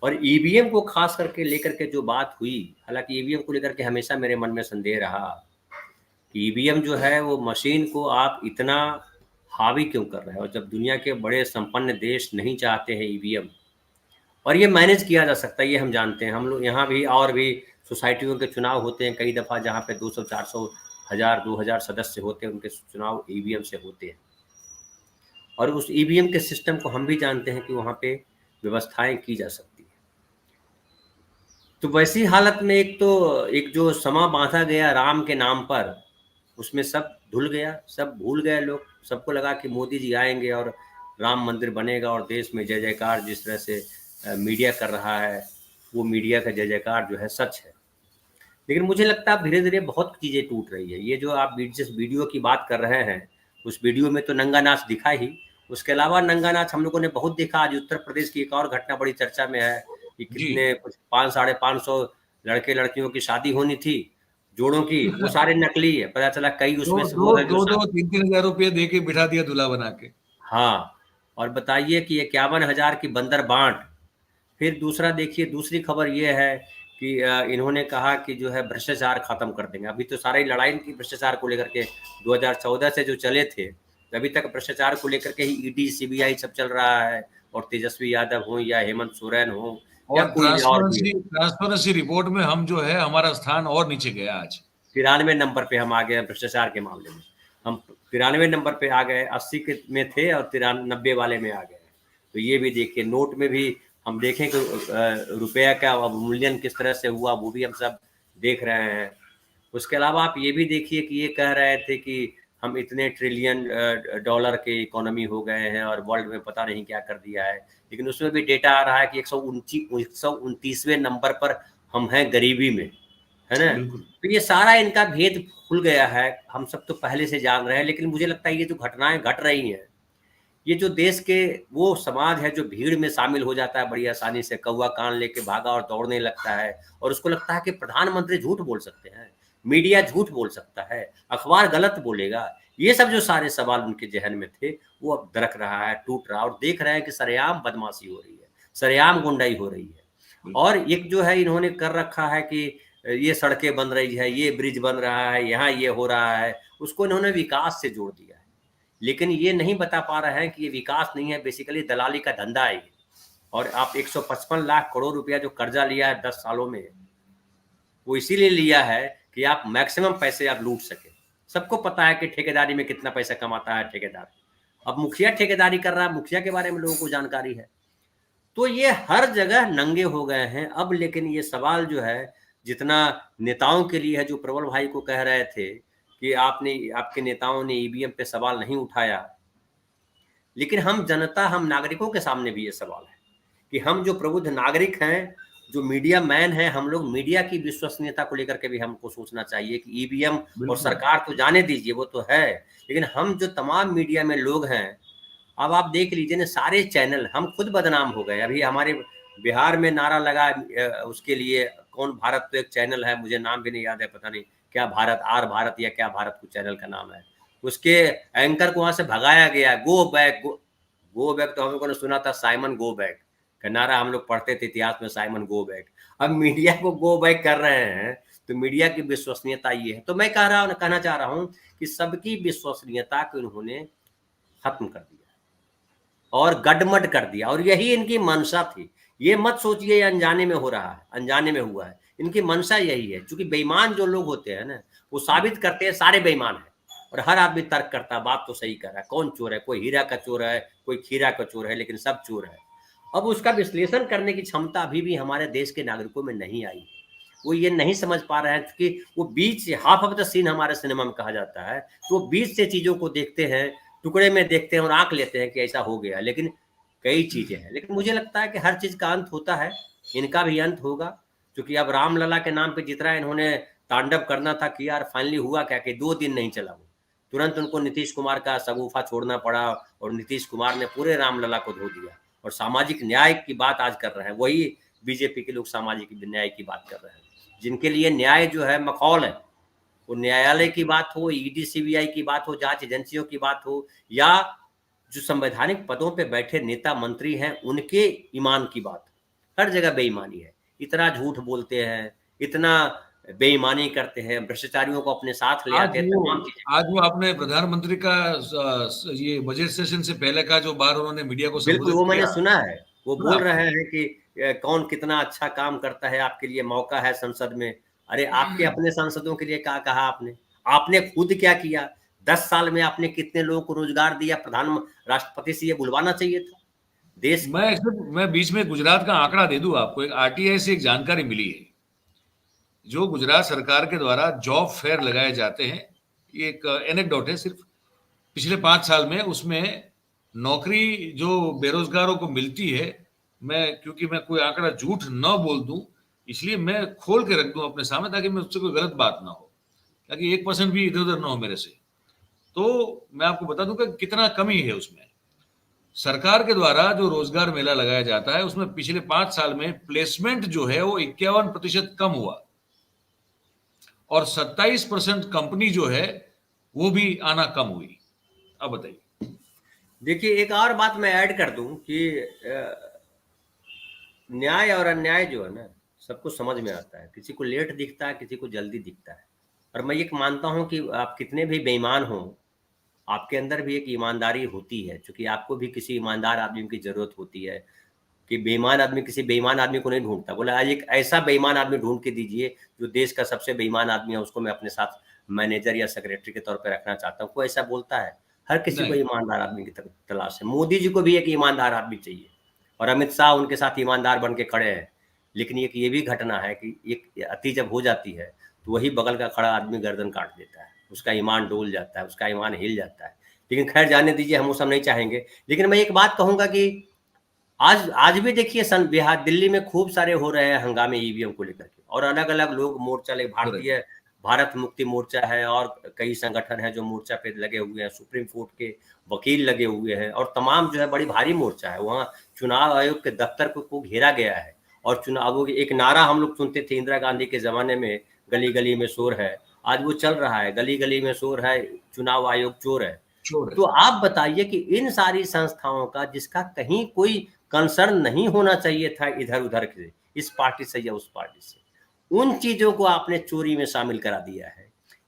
और ईवीएम को खास करके लेकर के जो बात हुई, हालांकि ईवीएम को लेकर के हमेशा मेरे मन में संदेह रहा कि ईवीएम जो है वो मशीन को आप इतना हावी क्यों कर रहे हैं, और जब दुनिया के बड़े संपन्न देश नहीं चाहते हैं ईवीएम, और ये मैनेज किया जा सकता है, ये हम जानते हैं। हम लोग यहाँ भी और भी सोसाइटियों के चुनाव होते हैं कई दफ़ा, जहाँ पे 200, 400, 1000, 2000 सदस्य होते हैं, उनके चुनाव ईवीएम से होते हैं। और उस ईवीएम के सिस्टम को हम भी जानते हैं कि वहाँ पे व्यवस्थाएं की जा सकती है। तो वैसी हालत में एक जो समा बांधा गया राम के नाम पर, उसमें सब धुल गया, सब भूल गए लोग। सबको लगा कि मोदी जी आएंगे और राम मंदिर बनेगा और देश में जय जयकार जिस तरह से मीडिया कर रहा है, वो मीडिया का जय जयकार जो है सच है। लेकिन मुझे लगता है धीरे धीरे बहुत चीज़ें टूट रही है। ये जो आप जिस वीडियो की बात कर रहे हैं, उस वीडियो में तो नंगा नाच दिखा ही, उसके अलावा नंगा नाच हम लोगों ने बहुत देखा। आज उत्तर प्रदेश की एक और घटना बड़ी चर्चा में है कि कितने कुछ 500-550 लड़के लड़कियों की शादी होनी थी, जोड़ों की, वो सारे नकली है। पता चला कई उसमें से वो है जो 2-3 हजार रुपये दे के बिठा दिया दूल्हा बना के। हाँ, और बताइए कि 51,000 की बंदर बांट। फिर दूसरा देखिए, दूसरी खबर ये है कि इन्होंने कहा कि जो है भ्रष्टाचार खत्म कर देंगे। अभी तो सारी लड़ाई की भ्रष्टाचार को लेकर के 2014 से जो चले थे, अभी तक भ्रष्टाचार को लेकर के ही ईडी सीबीआई सब चल रहा है, और तेजस्वी यादव हो या हेमंत सोरेन हो या कोई और भी। ट्रांसपेरेंसी रिपोर्ट में हम जो है, हमारा स्थान और नीचे गया। आज 93 नंबर पे हम आ गए भ्रष्टाचार के मामले में। हम 93 नंबर पे आ गए, 80 के में थे और 93 वाले में आ गए। तो ये भी देखिए, नोट में भी हम देखें कि रुपया का अवमूल्यन किस तरह से हुआ, वो भी हम सब देख रहे हैं। उसके अलावा आप ये भी देखिए कि ये कह रहे थे कि हम इतने ट्रिलियन डॉलर के इकोनॉमी हो गए हैं और वर्ल्ड में पता नहीं क्या कर दिया है, लेकिन उसमें भी डेटा आ रहा है कि 129वें नंबर पर हम हैं गरीबी में, है ना। तो ये सारा इनका भेद खुल गया है, हम सब तो पहले से जान रहे हैं। लेकिन मुझे लगता है ये जो घटनाएं घट रही हैं, ये जो देश के वो समाज है जो भीड़ में शामिल हो जाता है बड़ी आसानी से, कौवा कान लेके भागा और दौड़ने लगता है, और उसको लगता है कि प्रधानमंत्री झूठ बोल सकते हैं, मीडिया झूठ बोल सकता है, अखबार गलत बोलेगा। ये सब जो सारे सवाल उनके जहन में थे, वो अब दरक रहा है, टूट रहा है, और देख रहे हैं कि सरेआम बदमाशी हो रही है, सरेआम गुंडाई हो रही है। और एक जो है इन्होंने कर रखा है कि ये सड़कें बन रही है, ये ब्रिज बन रहा है, यहाँ ये हो रहा है, उसको इन्होंने विकास से जोड़ दिया है। लेकिन ये नहीं बता पा रहे हैं कि ये विकास नहीं है, बेसिकली दलाली का धंधा है। और आप 155 लाख करोड़ रुपया जो कर्जा लिया है 10 सालों में, वो इसीलिए लिया है कि आप मैक्सिमम पैसे आप लूट सके। सबको पता है कि ठेकेदारी में कितना पैसा कमाता है ठेकेदार। अब मुखिया ठेकेदारी कर रहा है, मुखिया के बारे में लोगों को जानकारी है। तो ये हर जगह नंगे हो गए हैं अब। लेकिन ये सवाल जो है, जितना नेताओं के लिए है, जो प्रबल भाई को कह रहे थे कि आपके नेताओं ने ईवीएम पे सवाल नहीं उठाया, लेकिन हम जनता, हम नागरिकों के सामने भी ये सवाल है कि हम जो प्रबुद्ध नागरिक हैं, जो मीडिया मैन है, हम लोग मीडिया की विश्वसनीयता को लेकर के भी हमको सोचना चाहिए कि ईवीएम और सरकार तो जाने दीजिए, वो तो है, लेकिन हम जो तमाम मीडिया में लोग हैं, अब आप देख लीजिए ना, सारे चैनल, हम खुद बदनाम हो गए। अभी हमारे बिहार में नारा लगा उसके लिए, कौन भारत, तो एक चैनल है, मुझे नाम भी नहीं याद है, पता नहीं क्या भारत, आर भारत या क्या भारत को चैनल का नाम है, उसके एंकर को वहां से भगाया गया। गो बैक, गो बैक तो हम लोगों ने सुना था, साइमन गो बैक का नारा हम लोग पढ़ते थे इतिहास में, साइमन गो बैक। अब मीडिया को गो बैक कर रहे हैं, तो मीडिया की विश्वसनीयता ये है। तो मैं कहना चाह रहा हूं कि सबकी विश्वसनीयता को इन्होंने खत्म कर दिया और गडमड कर दिया, और यही इनकी मंशा थी। ये मत सोचिए अनजाने में हो रहा है, अनजाने में हुआ है, इनकी मंशा यही है। क्योंकि बेईमान जो लोग होते हैं ना, वो साबित करते हैं सारे बेईमान हैं, और हर आदमी तर्क करता है, बात तो सही कर रहा है, कौन चोर है, कोई हीरा का चोर है, कोई खीरा का चोर है, लेकिन सब चोर है। अब उसका विश्लेषण करने की क्षमता अभी भी हमारे देश के नागरिकों में नहीं आई है। वो ये नहीं समझ पा रहे हैं, क्योंकि वो बीच से, हाफ ऑफ द सीन हमारे सिनेमा में कहा जाता है, तो वो बीच से चीजों को देखते हैं, टुकड़े में देखते हैं और आंक लेते हैं कि ऐसा हो गया। लेकिन कई चीजें हैं, लेकिन मुझे लगता है कि हर चीज का अंत होता है, इनका भी अंत होगा। क्योंकि अब रामलला के नाम पे जितना इन्होंने तांडव करना था किया, और फाइनली हुआ क्या कि 2 दिन नहीं चला, वो तुरंत उनको नीतीश कुमार का सगुफा छोड़ना पड़ा, और नीतीश कुमार ने पूरे रामलला को धो दिया। और सामाजिक न्याय की बात आज कर रहे हैं, वही बीजेपी के लोग सामाजिक न्याय की बात कर रहे हैं, जिनके लिए न्याय जो है मखौल है। वो न्यायालय की बात हो, ईडी सीबीआई की बात हो, जांच एजेंसियों की बात हो, या जो संवैधानिक पदों पे बैठे नेता मंत्री हैं उनके ईमान की बात, हर जगह बेईमानी है। इतना झूठ बोलते हैं, इतना बेईमानी करते हैं, भ्रष्टाचारियों को अपने साथ ले आते हैं, तमाम चीजें। आज वो आपने प्रधानमंत्री का ये बजट सेशन से पहले का जो बार उन्होंने मीडिया को बिल्कुल, वो संबोधित मैंने किया, सुना है। वो बोल रहे हैं कि कौन कितना अच्छा काम करता है, आपके लिए मौका है संसद में। अरे आपके अपने सांसदों के लिए क्या कहा आपने? आपने खुद क्या किया? 10 साल में आपने कितने लोगों को रोजगार दिया? राष्ट्रपति से ये बुलवाना चाहिए था देश। मैं बीच में गुजरात का आंकड़ा दे दूं आपको। एक आरटीआई से एक जानकारी मिली है, जो गुजरात सरकार के द्वारा जॉब फेयर लगाए जाते हैं, ये एक एनेक्डोट है सिर्फ, पिछले 5 साल में उसमें नौकरी जो बेरोजगारों को मिलती है, क्योंकि मैं कोई आंकड़ा झूठ न बोल दूं, इसलिए मैं खोल के रख दूं अपने सामने, ताकि मैं उससे कोई गलत बात ना हो, ताकि 1% भी इधर उधर ना हो मेरे से। तो मैं आपको बता दूं कि कितना कमी है उसमें। सरकार के द्वारा जो रोजगार मेला लगाया जाता है, उसमें पिछले 5 साल में प्लेसमेंट जो है वो 51% कम हुआ, और 27% कंपनी जो है वो भी आना कम हुई। अब बताइए। देखिए, एक और बात मैं ऐड कर दूं कि न्याय और अन्याय जो है ना, सबको समझ में आता है। किसी को लेट दिखता है, किसी को जल्दी दिखता है। और मैं ये मानता हूं कि आप कितने भी बेईमान हो, आपके अंदर भी एक ईमानदारी होती है, क्योंकि आपको भी किसी ईमानदार आदमी की जरूरत होती है। कि बेईमान आदमी किसी बेईमान आदमी को नहीं ढूंढता, बोला आज एक ऐसा बेईमान आदमी ढूंढ के दीजिए जो देश का सबसे बेईमान आदमी है, उसको मैं अपने साथ मैनेजर या सेक्रेटरी के तौर पर रखना चाहता हूँ। कोई ऐसा बोलता है? हर किसी को ईमानदार आदमी की तलाश है। मोदी जी को भी एक ईमानदार आदमी चाहिए, और अमित शाह उनके साथ ईमानदार बन के खड़े हैं। लेकिन एक ये भी घटना है कि एक अति जब हो जाती है, तो वही बगल का खड़ा आदमी गर्दन काट देता है, उसका ईमान डोल जाता है, उसका ईमान हिल जाता है। लेकिन खैर जाने दीजिए, हम वो सब नहीं चाहेंगे। लेकिन मैं एक बात कहूंगा कि आज भी देखिए, बिहार, दिल्ली में खूब सारे हो रहे हैं हंगामे ईवीएम को लेकर के, और अलग अलग लोग मोर्चा ले, भारत मुक्ति मोर्चा है, और कई संगठन हैं जो मोर्चा पे लगे हुए हैं, सुप्रीम कोर्ट के वकील लगे हुए हैं, और तमाम जो है बड़ी भारी मोर्चा है। वहाँ चुनाव आयोग के दफ्तर को घेरा गया है, और चुनाव, एक नारा हम लोग सुनते थे इंदिरा गांधी के जमाने में, गली गली में शोर है, आज वो चल रहा है, गली गली में शोर है, चुनाव आयोग चोर है। तो आप बताइए कि इन सारी संस्थाओं का, जिसका कहीं कोई कंसर्न नहीं होना चाहिए था इधर उधर के, इस पार्टी से या उस पार्टी से, उन चीजों को आपने चोरी में शामिल करा दिया है।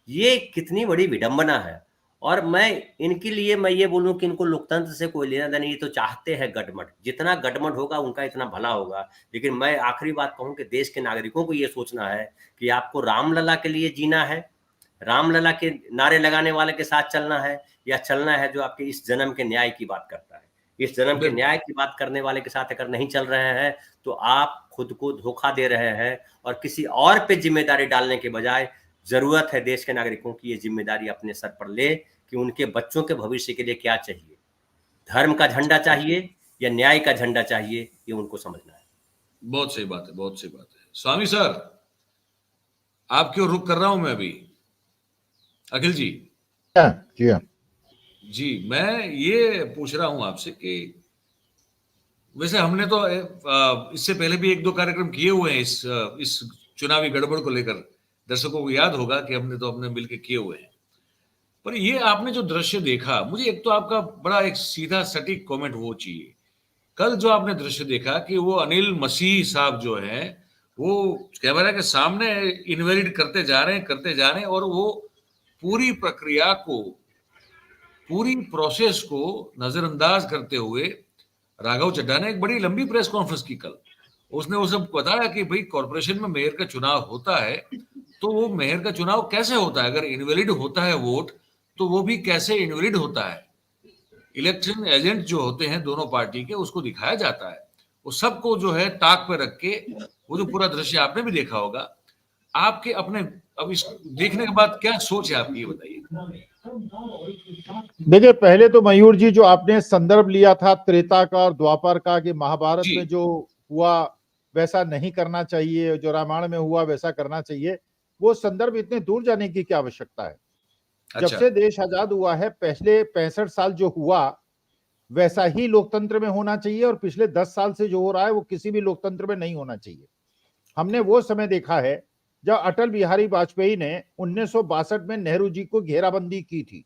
ये कितनी बड़ी विडंबना है। और मैं इनके लिए मैं ये बोलूं कि इनको लोकतंत्र से कोई लेना देना, ये तो चाहते हैं गठबंधन, जितना गठबंधन होगा उनका इतना भला होगा। लेकिन मैं आखिरी बात कहूं कि देश के नागरिकों को ये सोचना है कि आपको रामलला के लिए जीना है, रामलला के नारे लगाने वाले के साथ चलना है, या चलना है जो आपके इस जन्म के न्याय की बात करता है। इस जन्म के न्याय की बात करने वाले के साथ अगर नहीं चल रहे हैं, तो आप खुद को धोखा दे रहे हैं, और किसी और पे जिम्मेदारी डालने के बजाय जरूरत है देश के नागरिकों की ये जिम्मेदारी अपने सर पर ले कि उनके बच्चों के भविष्य के लिए क्या चाहिए, धर्म का झंडा चाहिए या न्याय का झंडा चाहिए, ये उनको समझना है। बहुत सही बात है, बहुत सही बात है। स्वामी सर, आपकी ओर रुख कर रहा हूं मैं अभी। अखिल जी। जी हाँ। जी, मैं ये पूछ रहा हूं आपसे कि वैसे हमने तो इससे पहले भी 1-2 कार्यक्रम किए हुए हैं इस चुनावी गड़बड़ को लेकर। दर्शकों को याद होगा कि हमने तो अपने मिलकर किए हुए हैं। पर ये आपने जो दृश्य देखा, मुझे एक तो आपका बड़ा एक सीधा सटीक कमेंट वो चाहिए। कल जो आपने दृश्य देखा कि वो अनिल मसीह साहब जो है, वो कैमरा के सामने इनवैलिड करते जा रहे हैं और वो पूरी प्रक्रिया को, पूरी प्रोसेस को नजरअंदाज करते हुए राघव चड्ढा ने एक बड़ी लंबी प्रेस कॉन्फ्रेंस की कल। उसने वो सब बताया कि भाई कॉर्पोरेशन में मेयर का चुनाव होता है, तो वो मेयर का चुनाव कैसे होता है, अगर इनवैलिड होता है वोट तो वो भी कैसे इनवैलिड होता है। इलेक्शन एजेंट जो होते हैं दोनों पार्टी के, उसको दिखाया जाता है, वो सबको जो है ताक पे रख के, वो जो पूरा दृश्य आपने भी देखा होगा। आपके अपने अब इस देखने के बाद क्या सोच है आपकी, ये बताइए। देखिए, पहले तो मयूर जी जो आपने संदर्भ लिया था त्रेता का और द्वापर का कि महाभारत में जो हुआ वैसा नहीं करना चाहिए, जो रामायण में हुआ वैसा करना चाहिए, वो संदर्भ इतने दूर जाने की क्या आवश्यकता है। जब से देश आजाद हुआ है, पहले 65 साल जो हुआ वैसा ही लोकतंत्र में होना चाहिए, और पिछले 10 साल से जो हो रहा है वो किसी भी लोकतंत्र में नहीं होना चाहिए। हमने वो समय देखा है जब अटल बिहारी वाजपेयी ने 1962 में नेहरू जी को घेराबंदी की थी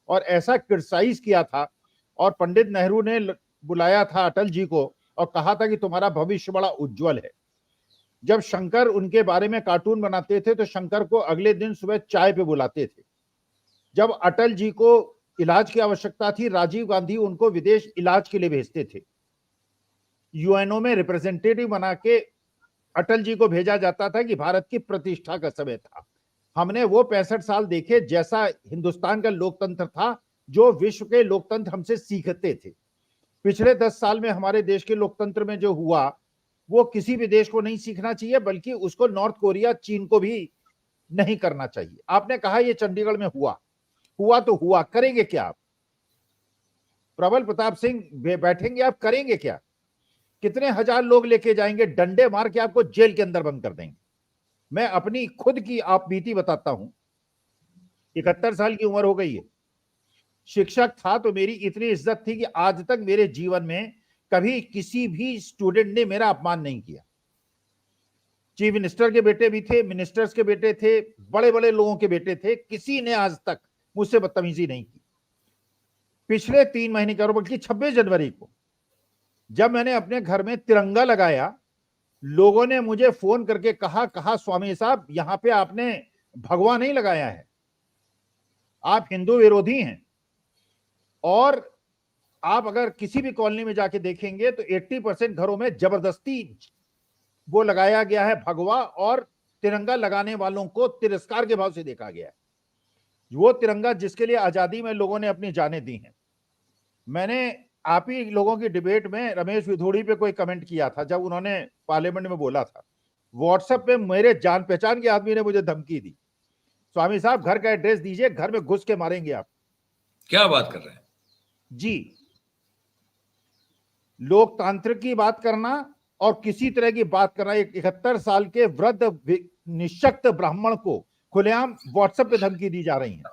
और ऐसा क्रिटिसाइज किया था, और पंडित नेहरू ने बुलाया था अटल जी को और कहा था कि तुम्हारा भविष्य बड़ा उज्जवल है। जब शंकर उनके बारे में कार्टून बनाते थे तो शंकर को अगले दिन सुबह चाय पे बुलाते थे। जब अटल जी को इलाज की आवश्यकता थी, राजीव गांधी उनको विदेश इलाज के लिए भेजते थे। यूएनओ में रिप्रेजेंटेटिव बना के अटल जी को भेजा जाता था कि भारत की प्रतिष्ठा का समय था। हमने वो 65 साल देखे जैसा हिंदुस्तान का लोकतंत्र था, जो विश्व के लोकतंत्र हमसे सीखते थे। पिछले 10 साल में हमारे देश के लोकतंत्र में जो हुआ वो किसी भी देश को नहीं सीखना चाहिए, बल्कि उसको नॉर्थ कोरिया, चीन को भी नहीं करना चाहिए। आपने कहा ये चंडीगढ़ में हुआ तो हुआ, करेंगे क्या आप? प्रबल प्रताप सिंह बैठेंगे, आप करेंगे क्या? कितने हजार लोग लेके जाएंगे, डंडे मार के आपको जेल के अंदर बंद कर देंगे। मैं अपनी खुद की आप बीती बताता हूं। 71 साल की उम्र हो गई है। शिक्षक था तो मेरी इतनी इज्जत थी कि आज तक मेरे जीवन में कभी किसी भी स्टूडेंट ने मेरा अपमान नहीं किया। चीफ मिनिस्टर के बेटे भी थे, मिनिस्टर्स के बेटे थे, बड़े बड़े लोगों के बेटे थे, किसी ने आज तक मुझसे बदतमीजी नहीं की। पिछले 3 महीने का, बल्कि 26 जनवरी को जब मैंने अपने घर में तिरंगा लगाया, लोगों ने मुझे फोन करके कहा स्वामी साहब यहां पे आपने भगवा नहीं लगाया है, आप हिंदू विरोधी हैं। और आप अगर किसी भी कॉलोनी में जाके देखेंगे तो 80% घरों में जबरदस्ती वो लगाया गया है भगवा, और तिरंगा लगाने वालों को तिरस्कार के भाव से देखा गया है। वो तिरंगा जिसके लिए आजादी में लोगों ने अपनी जानें दी हैं। मैंने आप ही लोगों की डिबेट में रमेश विधोड़ी पे कोई कमेंट किया था जब उन्होंने पार्लियामेंट में बोला था। व्हाट्सएप पे मेरे जान पहचान के आदमी ने मुझे धमकी दी, स्वामी साहब घर का एड्रेस दीजिए, घर में घुस के मारेंगे आप। क्या बात कर रहे हैं जी? लोकतांत्रिक की बात करना और किसी तरह की बात करना, एक 71 साल के वृद्ध निशक्त ब्राह्मण को खुलेआम व्हाट्सएप पे धमकी दी जा रही है,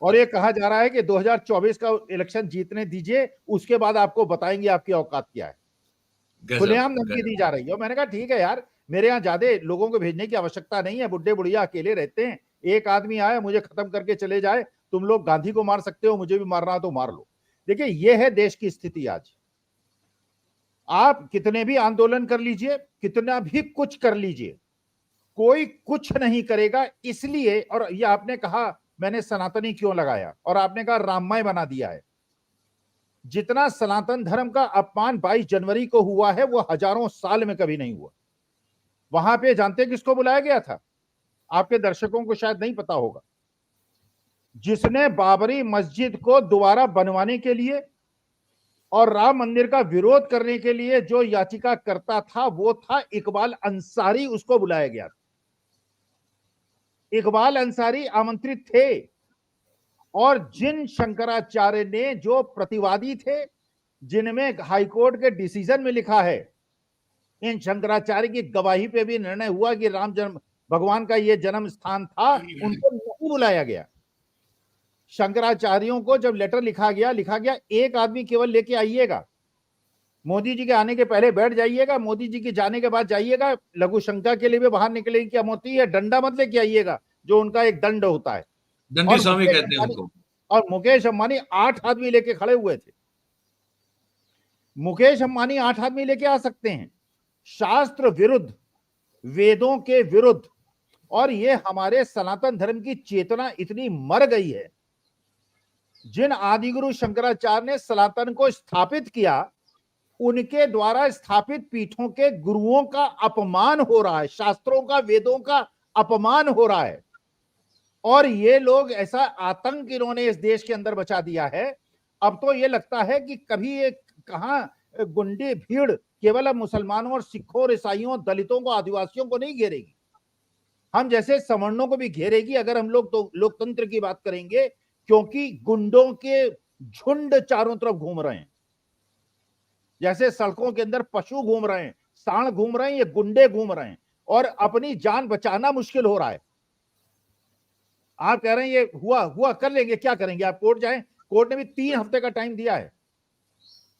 और ये कहा जा रहा है कि 2024 का इलेक्शन जीतने दीजिए, उसके बाद आपको बताएंगे आपकी औकात क्या है। खुलेआम धमकी दी जा रही है। और मैंने कहा ठीक है यार, मेरे यहाँ ज्यादा लोगों को भेजने की आवश्यकता नहीं है, बुढ़े बुढ़िया अकेले रहते हैं, एक आदमी आए मुझे खत्म करके चले जाए, तुम लोग गांधी को मार सकते हो, मुझे भी मारना हो तो मार लो। देखिए ये है देश की स्थिति आज। आप कितने भी आंदोलन कर लीजिए, कितना भी कुछ कर लीजिए, कोई कुछ नहीं करेगा। इसलिए, और ये आपने कहा मैंने सनातनी क्यों लगाया, और आपने कहा राममय बना दिया है। जितना सनातन धर्म का अपमान 22 जनवरी को हुआ है वो हजारों साल में कभी नहीं हुआ। वहां पे जानते किसको बुलाया गया था? आपके दर्शकों को शायद नहीं पता होगा। जिसने बाबरी मस्जिद को दोबारा बनवाने के लिए और राम मंदिर का विरोध करने के लिए जो याचिका करता था वो था इकबाल अंसारी, उसको बुलाया गया था। इकबाल अंसारी आमंत्रित थे, और जिन शंकराचार्य ने जो प्रतिवादी थे, जिनमें हाईकोर्ट के डिसीजन में लिखा है इन शंकराचार्य की गवाही पे भी निर्णय हुआ कि राम जन्म भगवान का ये जन्म स्थान था, उनको नहीं बुलाया गया। शंकराचार्यों को जब लेटर लिखा गया एक आदमी केवल लेके आइएगा, मोदी जी के आने के पहले बैठ जाइएगा, मोदी जी के जाने के बाद जाइएगा, लघु शंका के लिए भी बाहर निकलेगी क्या मोती है, डंडा मत लेके आइएगा जो उनका एक दंड होता है। दंडी स्वामी कहते हैं उनको। और मुकेश अंबानी 8 आदमी लेके खड़े हुए थे। मुकेश अंबानी 8 आदमी लेके आ सकते हैं, शास्त्र विरुद्ध, वेदों के विरुद्ध। और ये हमारे सनातन धर्म की चेतना इतनी मर गई है। जिन आदिगुरु शंकराचार्य ने सनातन को स्थापित किया, उनके द्वारा स्थापित पीठों के गुरुओं का अपमान हो रहा है, शास्त्रों का, वेदों का अपमान हो रहा है। और ये लोग ऐसा आतंक इन्होंने इस देश के अंदर बचा दिया है। अब तो ये लगता है कि कभी ये कहां गुंडे भीड़ केवल अब मुसलमानों और सिखों और ईसाइयों, दलितों को, आदिवासियों को नहीं घेरेगी, हम जैसे सवर्णों को भी घेरेगी अगर हम लोग तो लोकतंत्र की बात करेंगे। क्योंकि गुंडों के झुंड चारों तरफ घूम रहे हैं, जैसे सड़कों के अंदर पशु घूम रहे हैं, सांड घूम रहे हैं, ये गुंडे घूम रहे हैं और अपनी जान बचाना मुश्किल हो रहा है। आप कह रहे हैं ये हुआ कर लेंगे, क्या करेंगे आप? कोर्ट जाएं, कोर्ट ने भी 3 हफ्ते का टाइम दिया है,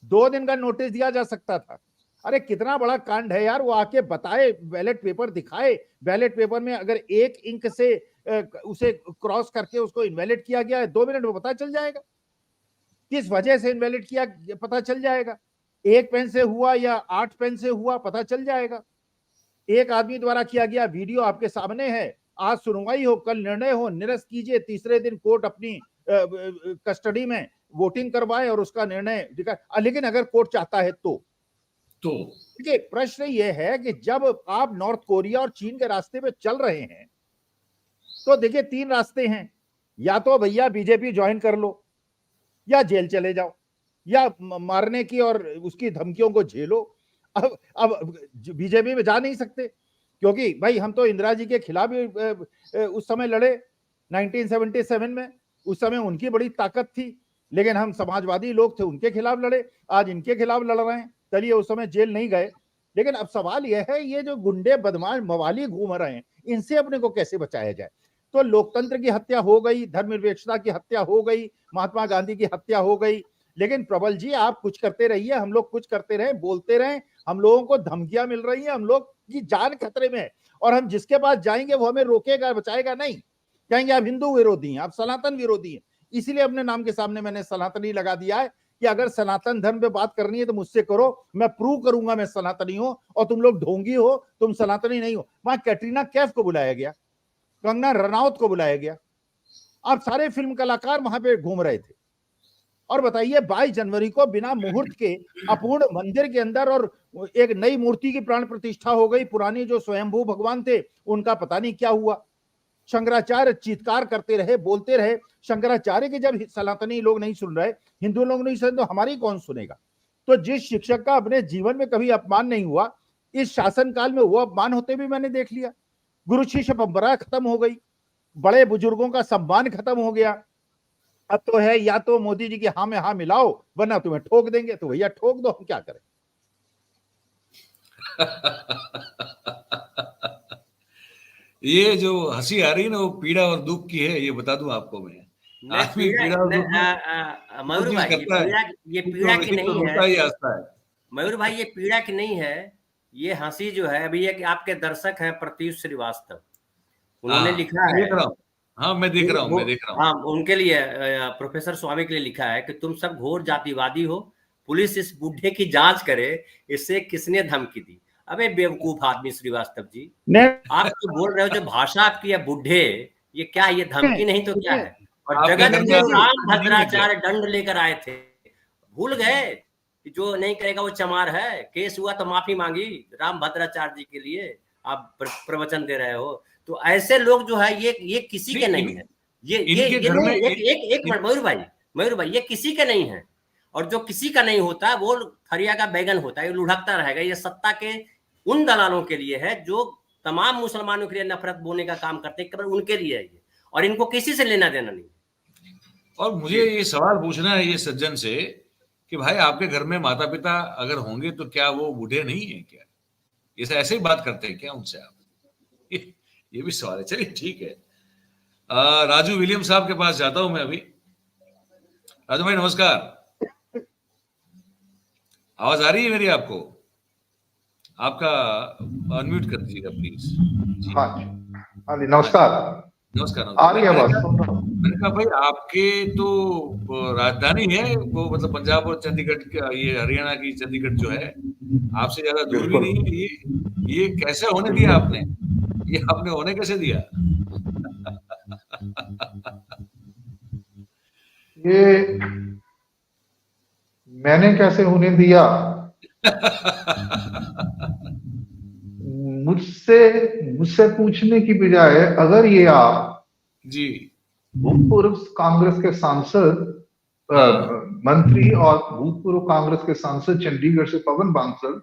2 दिन का नोटिस दिया जा सकता था। अरे कितना बड़ा कांड है यार, वो आके बताए, बैलेट पेपर दिखाए, बैलेट पेपर में अगर 1 इंक से उसे क्रॉस करके उसको इनवैलिड किया गया है, 2 मिनट में पता चल जाएगा किस वजह से इनवैलिड किया, पता चल जाएगा। 1 पेन से हुआ या 8 पेन से हुआ, पता चल जाएगा। एक आदमी द्वारा किया गया वीडियो आपके सामने है, आज सुनवाई हो, कल निर्णय हो, निरस्त कीजिए, तीसरे दिन कोर्ट अपनी कस्टडी में वोटिंग करवाए और उसका निर्णय दिखाए। लेकिन अगर कोर्ट चाहता है तो देखिए, प्रश्न यह है कि जब आप नॉर्थ कोरिया और चीन के रास्ते पे चल रहे हैं तो देखिए 3 रास्ते हैं, या तो भैया बीजेपी ज्वाइन कर लो, या जेल चले जाओ, या मारने की और उसकी धमकियों को झेलो। अब बीजेपी में जा नहीं सकते क्योंकि भाई हम तो इंदिरा जी के खिलाफ उस समय लड़े 1977 में, उस समय उनकी बड़ी ताकत थी, लेकिन हम समाजवादी लोग थे, उनके खिलाफ लड़े, आज इनके खिलाफ लड़ रहे हैं। चलिए उस समय जेल नहीं गए, लेकिन अब सवाल यह है ये जो गुंडे बदमाश मवाली घूम रहे हैं, इनसे अपने को कैसे बचाया जाए? तो लोकतंत्र की हत्या हो गई, धर्मनिरपेक्षता की हत्या हो गई, महात्मा गांधी की हत्या हो गई। लेकिन प्रबल जी आप कुछ करते रहिए, हम लोग कुछ करते रहे, बोलते रहे, हम लोगों को धमकियां मिल रही हैं, हम लोग की जान खतरे में है और हम जिसके पास जाएंगे वो हमें रोकेगा, बचाएगा नहीं। कहेंगे आप हिंदू विरोधी हैं, आप सनातन विरोधी हैं। इसीलिए अपने नाम के सामने मैंने सनातनी लगा दिया है कि अगर सनातन धर्म पे बात करनी है तो मुझसे करो, मैं प्रूव करूंगा मैं सनातनी हूं और तुम लोग ढोंगी हो, तुम सनातनी नहीं हो। वहां कैटरीना कैफ को बुलाया गया, कंगना रनौत को बुलाया गया, आप सारे फिल्म कलाकार वहां पे घूम रहे थे। और बताइए 22 जनवरी को बिना मुहूर्त के अपूर्ण मंदिर के अंदर और एक नई मूर्ति की प्राण प्रतिष्ठा हो गई, पुरानी जो स्वयंभू भगवान थे उनका पता नहीं क्या हुआ। शंकराचार्य चीत्कार करते रहे, बोलते रहे। शंकराचार्य के जब सनातनी लोग नहीं सुन रहे, हिंदू लोग नहीं सुन, तो हमारी कौन सुनेगा? तो जिस शिक्षक का अपने जीवन में कभी अपमान नहीं हुआ, इस शासनकाल में वो अपमान होते भी मैंने देख लिया। गुरु शिष्य परंपरा खत्म हो गई, बड़े बुजुर्गों का सम्मान खत्म हो गया। अब तो है या तो मोदी जी की हाँ में हाँ मिलाओ वरना तुम्हें ठोक देंगे, तो भैया ठोक दो, हम क्या करें? ये जो हंसी आ रही है ना वो पीड़ा और दुख की है, ये बता दूं आपको मैं। आदमी पीड़ा और दुख में मयूर भाई ये पीड़ा की नहीं है, मयूर भाई ये पीड़ा की नहीं है, ये हंसी जो है अभी एक आपके दर्शक हैं प्रत्युष श्रीवास्तव, उन्होंने लिखा है, हाँ मैं देख रहा हूँ हाँ उनके लिए प्रोफेसर स्वामी के लिए लिखा है कि तुम सब घोर जातिवादी हो, पुलिस इस बुढ़े की जांच करे, इससे किसने धमकी दी? अबे बेवकूफ आदमी श्रीवास्तव जी, आप तो बोल रहे हो जो भाषा आपकी है बुढ़े, ये क्या, ये धमकी नहीं तो क्या है? और जगत में राम भद्राचार्य दंड लेकर आए थे, भूल गए कि जो नहीं करेगा वो चमार है, केस हुआ तो माफी मांगी राम भद्राचार्य जी के लिए, आप प्रवचन दे रहे हो। तो ऐसे लोग जो है ये किसी के नहीं है, ये एक मयूर भाई ये किसी के नहीं है, और जो किसी का नहीं होता वो फरिया का बैगन होता है, ये लुढ़कता रहेगा। ये सत्ता के उन दलालों के लिए है जो तमाम मुसलमानों के लिए नफरत बोने का काम करते हैं, केवल उनके लिए है ये, और इनको किसी से लेना देना नहीं। और मुझे ये सवाल पूछना है ये सज्जन से कि भाई आपके घर में माता पिता अगर होंगे तो क्या वो बूढ़े नहीं है क्या? ये ऐसे ही बात करते हैं क्या उनसे आप? ये भी सवाल है। चलिए ठीक है, राजू विलियम साहब के पास जाता हूं मैं अभी। राजू भाई नमस्कार, आवाज आ रही है मेरी आपको? आपका अनम्यूट कर दीजिएगा प्लीज। हाँ जी नमस्कार। नमस्कार। आ रही है आवाज? मैंने कहा भाई आपके तो राजधानी है वो, मतलब पंजाब और चंडीगढ़ का, ये हरियाणा की चंडीगढ़ जो है आपसे ज्यादा दूर भी नहीं है। ये कैसे होने दिया आपने? ये आपने होने कैसे दिया? ये मैंने कैसे होने दिया? मुझसे पूछने की बजाय अगर ये आप जी भूतपूर्व कांग्रेस के सांसद मंत्री और भूतपूर्व कांग्रेस के सांसद चंडीगढ़ से पवन बांसल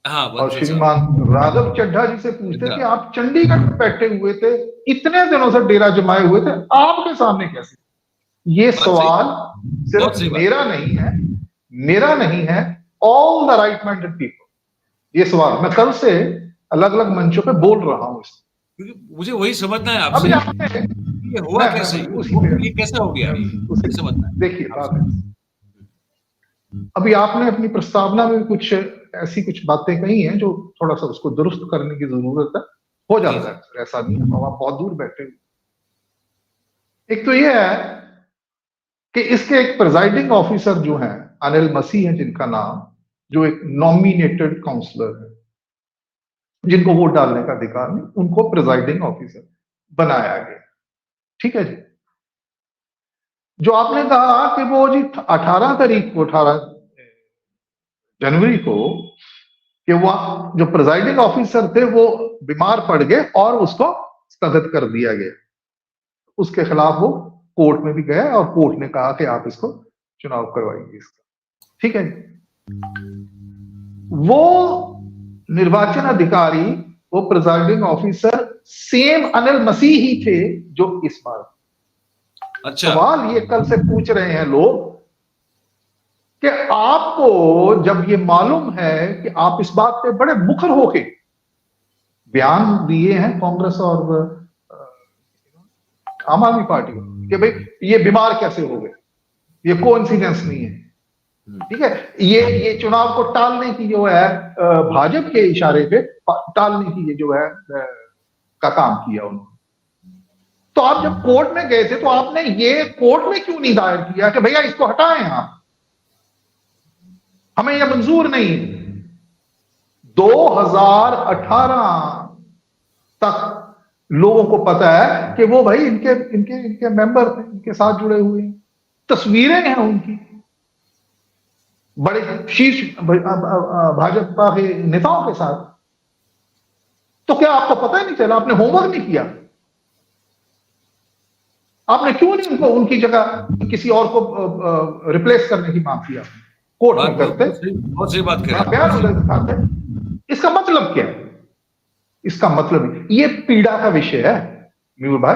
और श्रीमान राघव चड्ढा जी से पूछते कि आप चंडीगढ़ में बैठे हुए थे, इतने दिनों से डेरा जमाए हुए थे, आपके सामने कैसे? ये सवाल सिर्फ मेरा नहीं है, all the right minded people. ये सवाल मैं कल से अलग अलग मंचों पे बोल रहा हूं, मुझे वही समझना है आपसे, ये हुआ कैसे, ये कैसे हो गया, ये समझना है। देखिए अभी आपने अपनी प्रस्तावना में कुछ ऐसी कुछ बातें कही हैं जो थोड़ा सा उसको दुरुस्त करने की जरूरत है। हो जाता है, ऐसा नहीं है, आप बहुत दूर बैठे हुए। एक तो ये है कि इसके एक प्रिजाइडिंग ऑफिसर जो हैं अनिल मसीह हैं, जिनका नाम, जो एक नॉमिनेटेड काउंसलर है, जिनको वोट डालने का अधिकार नहीं, उनको प्रिजाइडिंग ऑफिसर बनाया गया। ठीक है जी। जो आपने कहा कि वो जी 18 जनवरी को कि वह जो प्रिजाइडिंग ऑफिसर थे वो बीमार पड़ गए और उसको स्थगित कर दिया गया, उसके खिलाफ वो कोर्ट में भी गए और कोर्ट ने कहा कि आप इसको चुनाव करवाइए इसका। ठीक है। वो निर्वाचन अधिकारी, वो प्रिजाइडिंग ऑफिसर सेम अनिल मसीह ही थे जो इस बार। अच्छा। सवाल ये कल से पूछ रहे हैं लोग कि आपको जब ये मालूम है कि आप इस बात पे बड़े मुखर होके बयान दिए हैं कांग्रेस और आम आदमी पार्टी कि भाई ये बीमार कैसे हो गए, ये कोइंसिडेंस नहीं है। ठीक है। ये चुनाव को टालने की जो है भाजपा के इशारे पे टालने की ये जो है का काम किया उन्होंने। तो आप जब कोर्ट में गए थे तो आपने ये कोर्ट में क्यों नहीं दायर किया कि भैया इसको हटाएं, आप हमें यह मंजूर नहीं। 2018 तक लोगों को पता है कि वो भाई इनके मेंबर थे, इनके साथ जुड़े हुए हैं, तस्वीरें हैं उनकी बड़े शीर्ष भाजपा के नेताओं के साथ। तो क्या आपको पता ही नहीं चला? आपने होमवर्क नहीं किया? आपने क्यों नहीं उनको उनकी जगह किसी और को रिप्लेस करने की मांग किया? कोर्ट में करते, बहुत सही बात कर रहे हैं। इसका मतलब क्या है? इसका मतलब ये पीड़ा का विषय है मयूर भाई।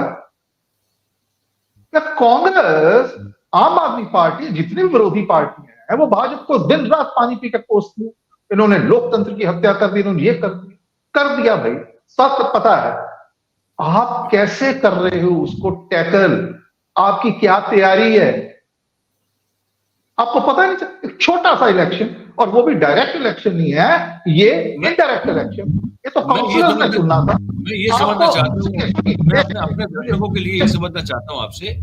क्या कांग्रेस, आम आदमी पार्टी, जितनी भी विरोधी पार्टियां हैं, वो भाजपा को दिन रात पानी पीकर कोसती है। इन्होंने लोकतंत्र की हत्या कर दी, इन्होंने ये कर दिया भाई। सब पता है। आप कैसे कर रहे हो उसको टैकल? आपकी क्या तैयारी है? आपको पता नहीं। एक छोटा सा इलेक्शन, और वो भी डायरेक्ट इलेक्शन नहीं है, ये इनडायरेक्ट इलेक्शन। ये तो काउंसिलर्स ने चुनना था। मैं ये समझना चाहता हूँ, मैं अपने दर्शकों के लिए ये समझना चाहता हूँ आपसे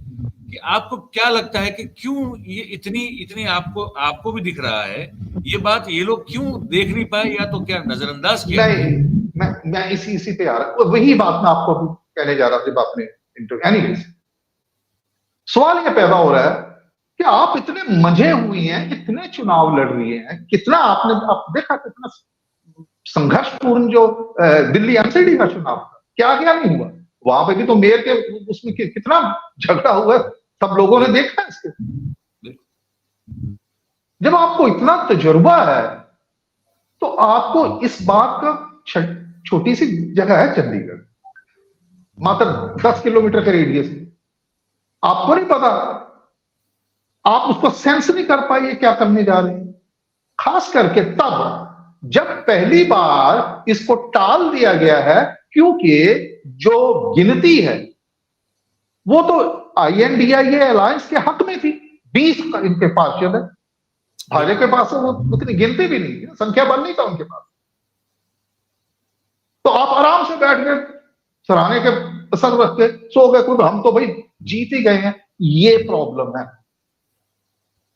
कि आपको क्या लगता है कि क्यों ये इतनी आपको भी दिख रहा है ये बात, ये लोग क्यों देख नहीं पाए, या तो क्या नजरअंदाज किया? मैं इसी पे आ रहा, वही बात मैं आपको कहने जा रहा था जब आपने एनीवेज। सवाल ये पैदा हो रहा है कि आप इतने मंझे हुई हैं, इतने चुनाव लड़ रही हैं, कितना आपने देखा कितना संघर्षपूर्ण जो दिल्ली एमसीडी का चुनाव था, क्या नहीं हुआ वहां पे भी तो मेयर के उसमें कितना झगड़ा हुआ, सब लोगों ने देखा इसके। जब आपको इतना तजुर्बा है तो आपको इस बात का, छोटी सी जगह है चंडीगढ़, मात्र 10 किलोमीटर के रेडियस में, आपको नहीं पता, आप उसको सेंस नहीं कर पाए क्या करने जा रहे हैं। खास करके तब जब पहली बार इसको टाल दिया गया है, क्योंकि जो गिनती है वो तो INDIA अलायंस के हक में थी। 20 इनके पार्षद है, भाजपा के पास वो उतनी गिनती भी नहीं थी, संख्या बल नहीं था उनके पास। तो आप आराम से बैठ गए, सराहने के सर रख के सो गए, कोई हम तो भाई जीत ही गए हैं। ये प्रॉब्लम है।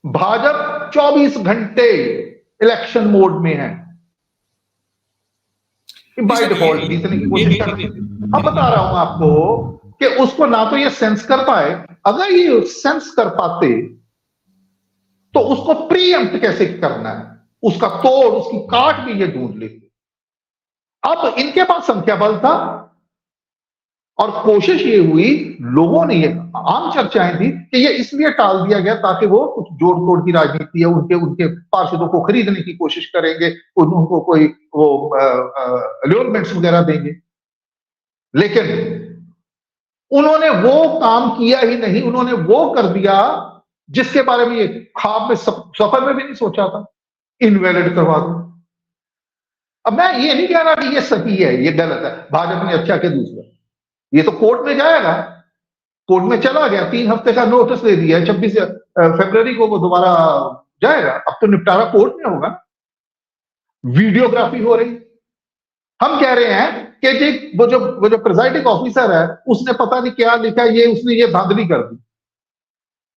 भाजपा 24 घंटे इलेक्शन मोड में है, बाय डिफॉल्ट जीतने की कोशिश कर रही है। अब बता रहा हूं आपको कि उसको ना तो ये सेंस कर पाए, अगर ये सेंस कर पाते तो उसको प्रीएम्प्ट कैसे करना है, उसका तोड़, उसकी काट भी ये ढूंढ लेते। अब इनके पास संख्या बल था और कोशिश ये हुई, लोगों ने, ये आम चर्चाएं थी कि ये इसलिए टाल दिया गया ताकि वो कुछ जोड़ तोड़ की राजनीति है, उनके पार्षदों को खरीदने की कोशिश करेंगे, उनको कोई वो अल्योरमेंट्स वगैरह देंगे। लेकिन उन्होंने वो काम किया ही नहीं, उन्होंने वो कर दिया जिसके बारे में ये ख्वाब में सफर में भी नहीं सोचा था, इनवैलिड करवा दो। अब मैं ये नहीं कह रहा कि ये सही है, ये गलत है, भाजपा ने अच्छा किया। दूसरा, ये तो कोर्ट में जाएगा, कोर्ट में चला गया, 3 हफ्ते का नोटिस दे दिया है, 26 फरवरी को वो दोबारा जाएगा। अब तो निपटारा कोर्ट में होगा। वीडियोग्राफी हो रही, हम कह रहे हैं कि जी वो जो प्रिजाइडिंग ऑफिसर है उसने पता नहीं क्या लिखा, उसने ये धांधली कर दी।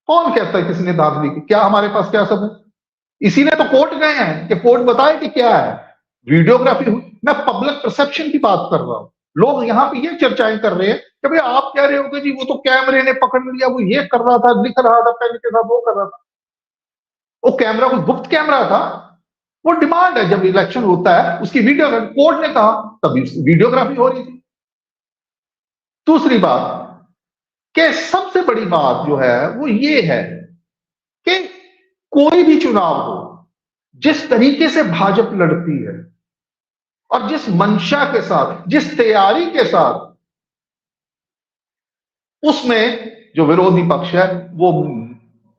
कौन कहता है किसने धांधली की? क्या हमारे पास क्या सबूत? इसी ने तो कोर्ट गए हैं कि कोर्ट बताए कि क्या है। वीडियोग्राफी हुई। मैं पब्लिक परसेप्शन की बात कर रहा हूं। लोग यहां पे ये चर्चाएं कर रहे हैं कि भाई आप कह रहे हो कि जी वो तो कैमरे ने पकड़ लिया, वो ये कर रहा था, लिख रहा था, पेन के साथ वो कर रहा था। वो कैमरा कोई गुप्त कैमरा था, वो डिमांड है जब इलेक्शन होता है उसकी वीडियो, कोर्ट ने कहा तभी वीडियोग्राफी हो रही थी। दूसरी बात कि सबसे बड़ी बात जो है वो ये है कि कोई भी चुनाव हो, जिस तरीके से भाजपा लड़ती है और जिस मंशा के साथ, जिस तैयारी के साथ, उसमें जो विरोधी पक्ष है वो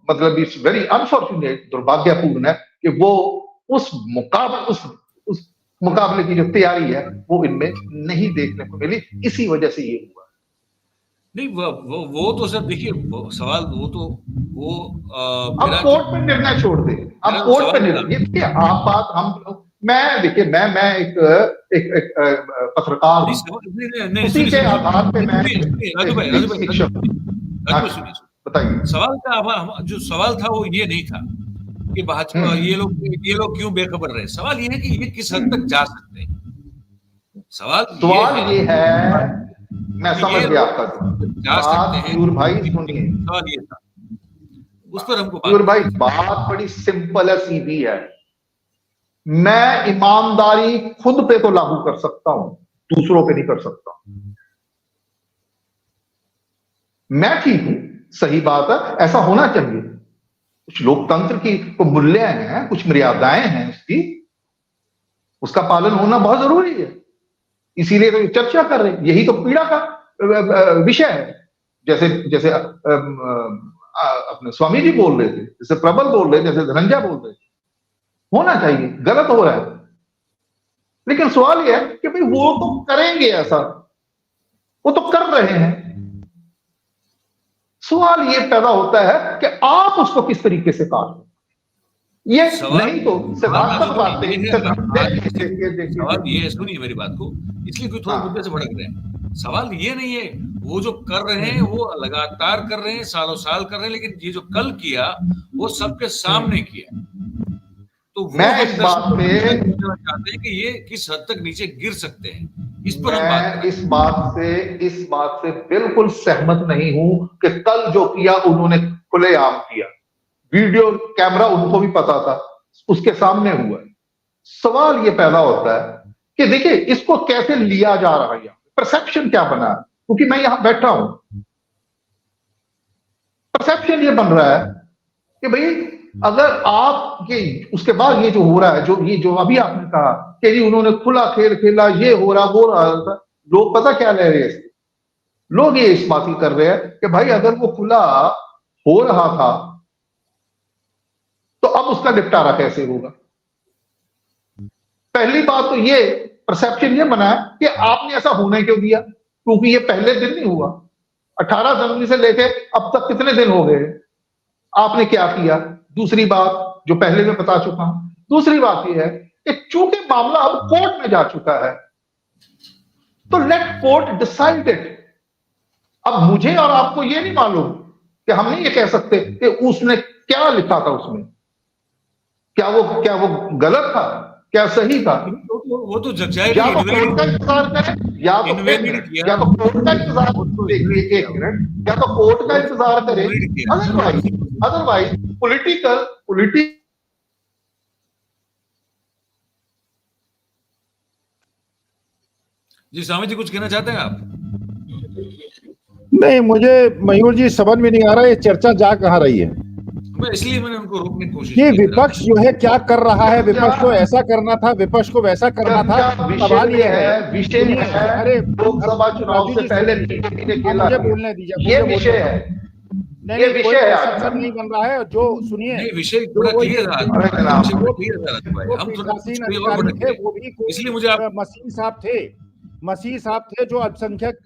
मतलब इट्स वेरी अनफॉर्चुनेट, दुर्भाग्यपूर्ण है कि वो उस मुकाबले की जो तैयारी है वो इनमें नहीं देखने को मिली। इसी वजह से ये हुआ। नहीं वो तो सर देखिए सवाल वो अब कोर्ट में निर्णय छोड़ दे, अब कोर्ट पे निर्णय। देखिए आप बात हम मैं देखिए मैं एक पत्रकार हूं, उसी के आधार पे मैं बताइए। सवाल का जो सवाल था वो ये नहीं था कि भाजपा ये लोग क्यों बेखबर रहे। सवाल ये है कि ये किस हद तक जा सकते हैं। सवाल ये है, मैं समझ गया आपका जा सकते हैं। मयूर भाई सुनिए, सवाल ये था, उस पर हमको मयूर भाई बात बड़ी सिंपल है, सीधी है। मैं ईमानदारी खुद पे तो लागू कर सकता हूं, दूसरों पे नहीं कर सकता। मैं ठीक हूं, सही बात है, ऐसा होना चाहिए। कुछ लोकतंत्र की को मूल्य हैं, कुछ मर्यादाएं हैं उसका पालन होना बहुत जरूरी है। इसीलिए तो चर्चा कर रहे हैं, यही तो पीड़ा का विषय है। जैसे अपने स्वामी जी बोल रहे थे, जैसे प्रबल बोल रहे थे, जैसे धनंजय बोल रहे थे, होना चाहिए, गलत हो रहा है। लेकिन सवाल यह है कि भाई वो तो करेंगे ऐसा, वो तो कर रहे हैं। सवाल ये पैदा होता है कि आप उसको किस तरीके से काट, ये नहीं तो सिद्धांतक बातें। सवाल ये, सुनिए मेरी बात को, इसलिए कोई थोड़ा मुद्दे से भड़क रहे हैं। सवाल ये नहीं है, वो जो कर रहे हैं वो लगातार कर रहे हैं, सालों साल कर रहे हैं, लेकिन ये जो कल किया वो सबके सामने किया। तो मैं इस बात पे चाहते हैं कि ये किस हद तक नीचे गिर सकते हैं, इस पर हम बात इस बात से बिल्कुल सहमत नहीं हूं कि कल जो किया उन्होंने खुलेआम किया। वीडियो कैमरा उनको भी पता था, उसके सामने हुआ है। सवाल ये पैदा होता है कि देखिए इसको कैसे लिया जा रहा है, परसेप्शन क्या बना है। क्योंकि मैं यहां बैठा हूं, परसेप्शन ये बन रहा है कि भाई अगर आप ये उसके बाद ये जो हो रहा है, जो अभी आपने कहा कि जी उन्होंने खुला खेल खेला, ये हो रहा वो रहा था, लोग पता क्या ले रहे हैं, लोग ये इस बात ही कर रहे हैं कि भाई अगर वो खुला हो रहा था तो अब उसका निपटारा कैसे होगा। पहली बात तो ये परसेप्शन ये बना है कि आपने ऐसा होने क्यों दिया, क्योंकि ये पहले दिन नहीं हुआ। 18 जनवरी से लेके अब तक कितने दिन हो गए, आपने क्या किया? दूसरी बात जो पहले मैं बता चुका हूं, दूसरी बात यह है कि चूंकि मामला अब कोर्ट में जा चुका है तो लेट कोर्ट डिसाइड इट। अब मुझे और आपको ये नहीं मालूम कि हम नहीं ये कह सकते कि उसने क्या लिखा था उसमें, क्या वो गलत था, क्या सही था। वो तो जग जाएगा, या तो कोर्ट का इंतजार करें, या तो कोर्ट का इंतजार, देखिए एक मिनट, या तो कोर्ट का इंतजार करें, अदरवाइज पॉलिटिकल जी स्वामी जी कुछ कहना चाहते हैं आप? नहीं, मुझे मयूर जी समझ में नहीं आ रहा है चर्चा जा कहां रही है। इसलिए मैंने उनको रोकने की कोशिश की। विपक्ष जो है क्या कर रहा है, विपक्ष को ऐसा करना था, विपक्ष को वैसा करना था। सवाल ये है, विषय है, अरे लोकसभा चुनाव से पहले मुझे बोलने दीजिए, ये विषय है, नहीं विषय है, नहीं बन रहा है। जो सुनिए, विषय पूरा क्लियर था, इसलिए मुझे मसीह साहब थे जो अल्पसंख्यक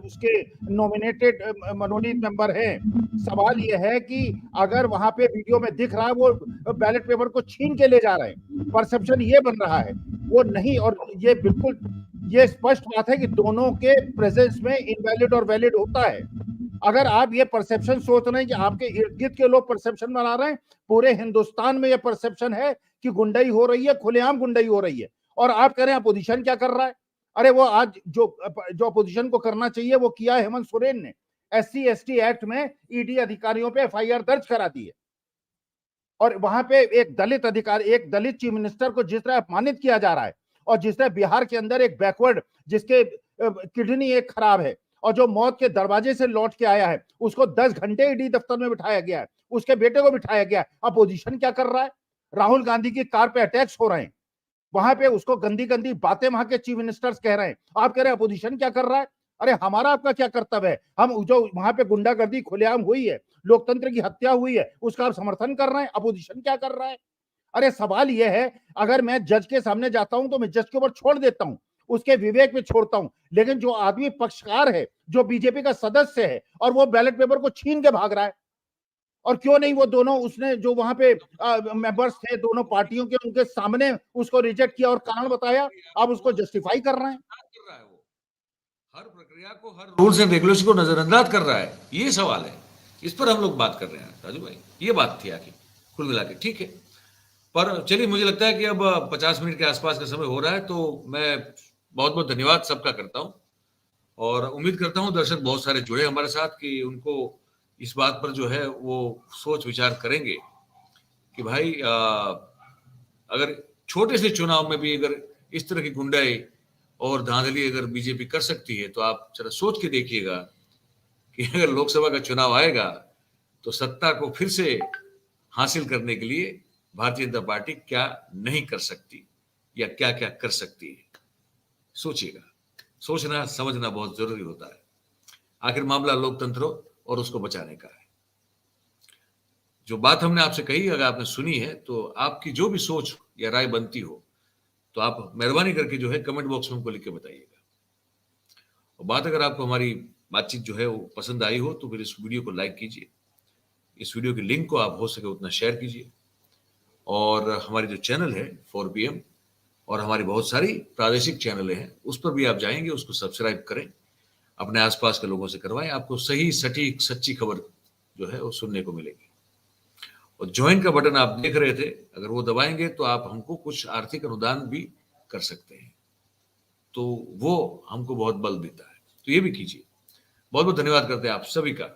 उसके नॉमिनेटेड मनोनीत मेंबर हैं। सवाल ये है कि अगर वहां पे वीडियो में दिख रहा है वो बैलेट पेपर को छीन के ले जा रहे हैं, परसेप्शन ये बन रहा है वो नहीं। और ये बिल्कुल ये स्पष्ट बात है कि दोनों के प्रेजेंस में इनवैलिड और वैलिड होता है। अगर आप ये परसेप्शन सोच रहे हैं कि आपके इर्द गिर्द के लोग परसेप्शन बना रहे हैं, पूरे हिंदुस्तान में ये परसेप्शन है कि गुंडाई हो रही है, खुलेआम गुंडाई हो रही है, और आप कह रहे हैं अपोजिशन क्या कर रहा है। अरे वो आज जो अपोजिशन को करना चाहिए वो किया हेमंत सोरेन ने। SC/ST एक्ट में ईडी अधिकारियों पे FIR दर्ज करा दी है, और वहां पे एक दलित अधिकारी, एक दलित चीफ मिनिस्टर को जिस तरह अपमानित किया जा रहा है, और जिस तरह बिहार के अंदर एक बैकवर्ड जिसके किडनी एक खराब है और जो मौत के दरवाजे से लौट के आया है, उसको 10 घंटे ईडी दफ्तर में बिठाया गया है, उसके बेटे को बिठाया गया है। अपोजिशन क्या कर रहा है? राहुल गांधी की कार पे अटैक्स हो रहे हैं, वहां पे उसको गंदी गंदी बातें वहां के चीफ मिनिस्टर्स कह रहे हैं। आप कह रहे हैं अपोजिशन क्या कर रहा है? अरे हमारा आपका क्या कर्तव्य है? हम जो वहां पे गुंडागर्दी खुलेआम हुई है, लोकतंत्र की हत्या हुई है, उसका आप समर्थन कर रहे हैं। अपोजिशन क्या कर रहा है? अरे सवाल यह है, अगर मैं जज के सामने जाता हूं तो मैं जज के ऊपर छोड़ देता हूं, उसके विवेक में छोड़ता हूं, लेकिन जो आदमी पक्षकार है, जो बीजेपी का सदस्य है, और वो बैलेट पेपर को छीन के भाग रहा है, और क्यों नहीं वो दोनों, उसने जो वहां पे मेंबर्स थे दोनों पार्टियों के, उनके सामने उसको रिजेक्ट किया और कारण बताया, आप उसको जस्टिफाई कर रहे हैं। हर प्रक्रिया को, हर रूल्स एंड रेगुलेशन को नजरअंदाज कर रहा है, ये सवाल है। इस पर हम लोग बात कर रहे हैं राजू भाई, ये बात थी आखिर कुल मिला के। ठीक है, पर चलिए मुझे लगता है कि अब 50 मिनट के आसपास का समय हो रहा है, तो मैं बहुत बहुत धन्यवाद सबका करता हूं, और उम्मीद करता हूं दर्शक बहुत सारे जुड़े हमारे साथ कि उनको इस बात पर जो है वो सोच विचार करेंगे कि भाई अगर छोटे से चुनाव में भी अगर इस तरह की गुंडाई और धांधली अगर बीजेपी कर सकती है, तो आप जरा सोच के देखिएगा कि अगर लोकसभा का चुनाव आएगा तो सत्ता को फिर से हासिल करने के लिए भारतीय जनता पार्टी क्या नहीं कर सकती या क्या क्या कर सकती है। सोचिएगा, सोचना समझना बहुत जरूरी होता है। आखिर मामला लोकतंत्र और उसको बचाने का है। जो बात हमने आपसे कही, अगर आपने सुनी है तो आपकी जो भी सोच या राय बनती हो तो आप मेहरबानी करके जो है कमेंट बॉक्स में हमको लिख के बताइएगा। और बात अगर आपको हमारी बातचीत जो है वो पसंद आई हो तो फिर इस वीडियो को लाइक कीजिए, इस वीडियो की लिंक को आप हो सके उतना शेयर कीजिए, और हमारी जो चैनल है 4PM और हमारी बहुत सारी प्रादेशिक चैनलें हैं उस पर भी आप जाएंगे, उसको सब्सक्राइब करें, अपने आसपास के लोगों से करवाएं, आपको सही सटीक सच्ची खबर जो है वो सुनने को मिलेगी। और ज्वाइन का बटन आप देख रहे थे, अगर वो दबाएंगे तो आप हमको कुछ आर्थिक अनुदान भी कर सकते हैं, तो वो हमको बहुत बल देता है, तो ये भी कीजिए। बहुत बहुत धन्यवाद करते हैं आप सभी का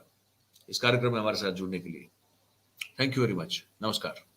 इस कार्यक्रम में हमारे साथ जुड़ने के लिए। Thank you very much. नमस्कार।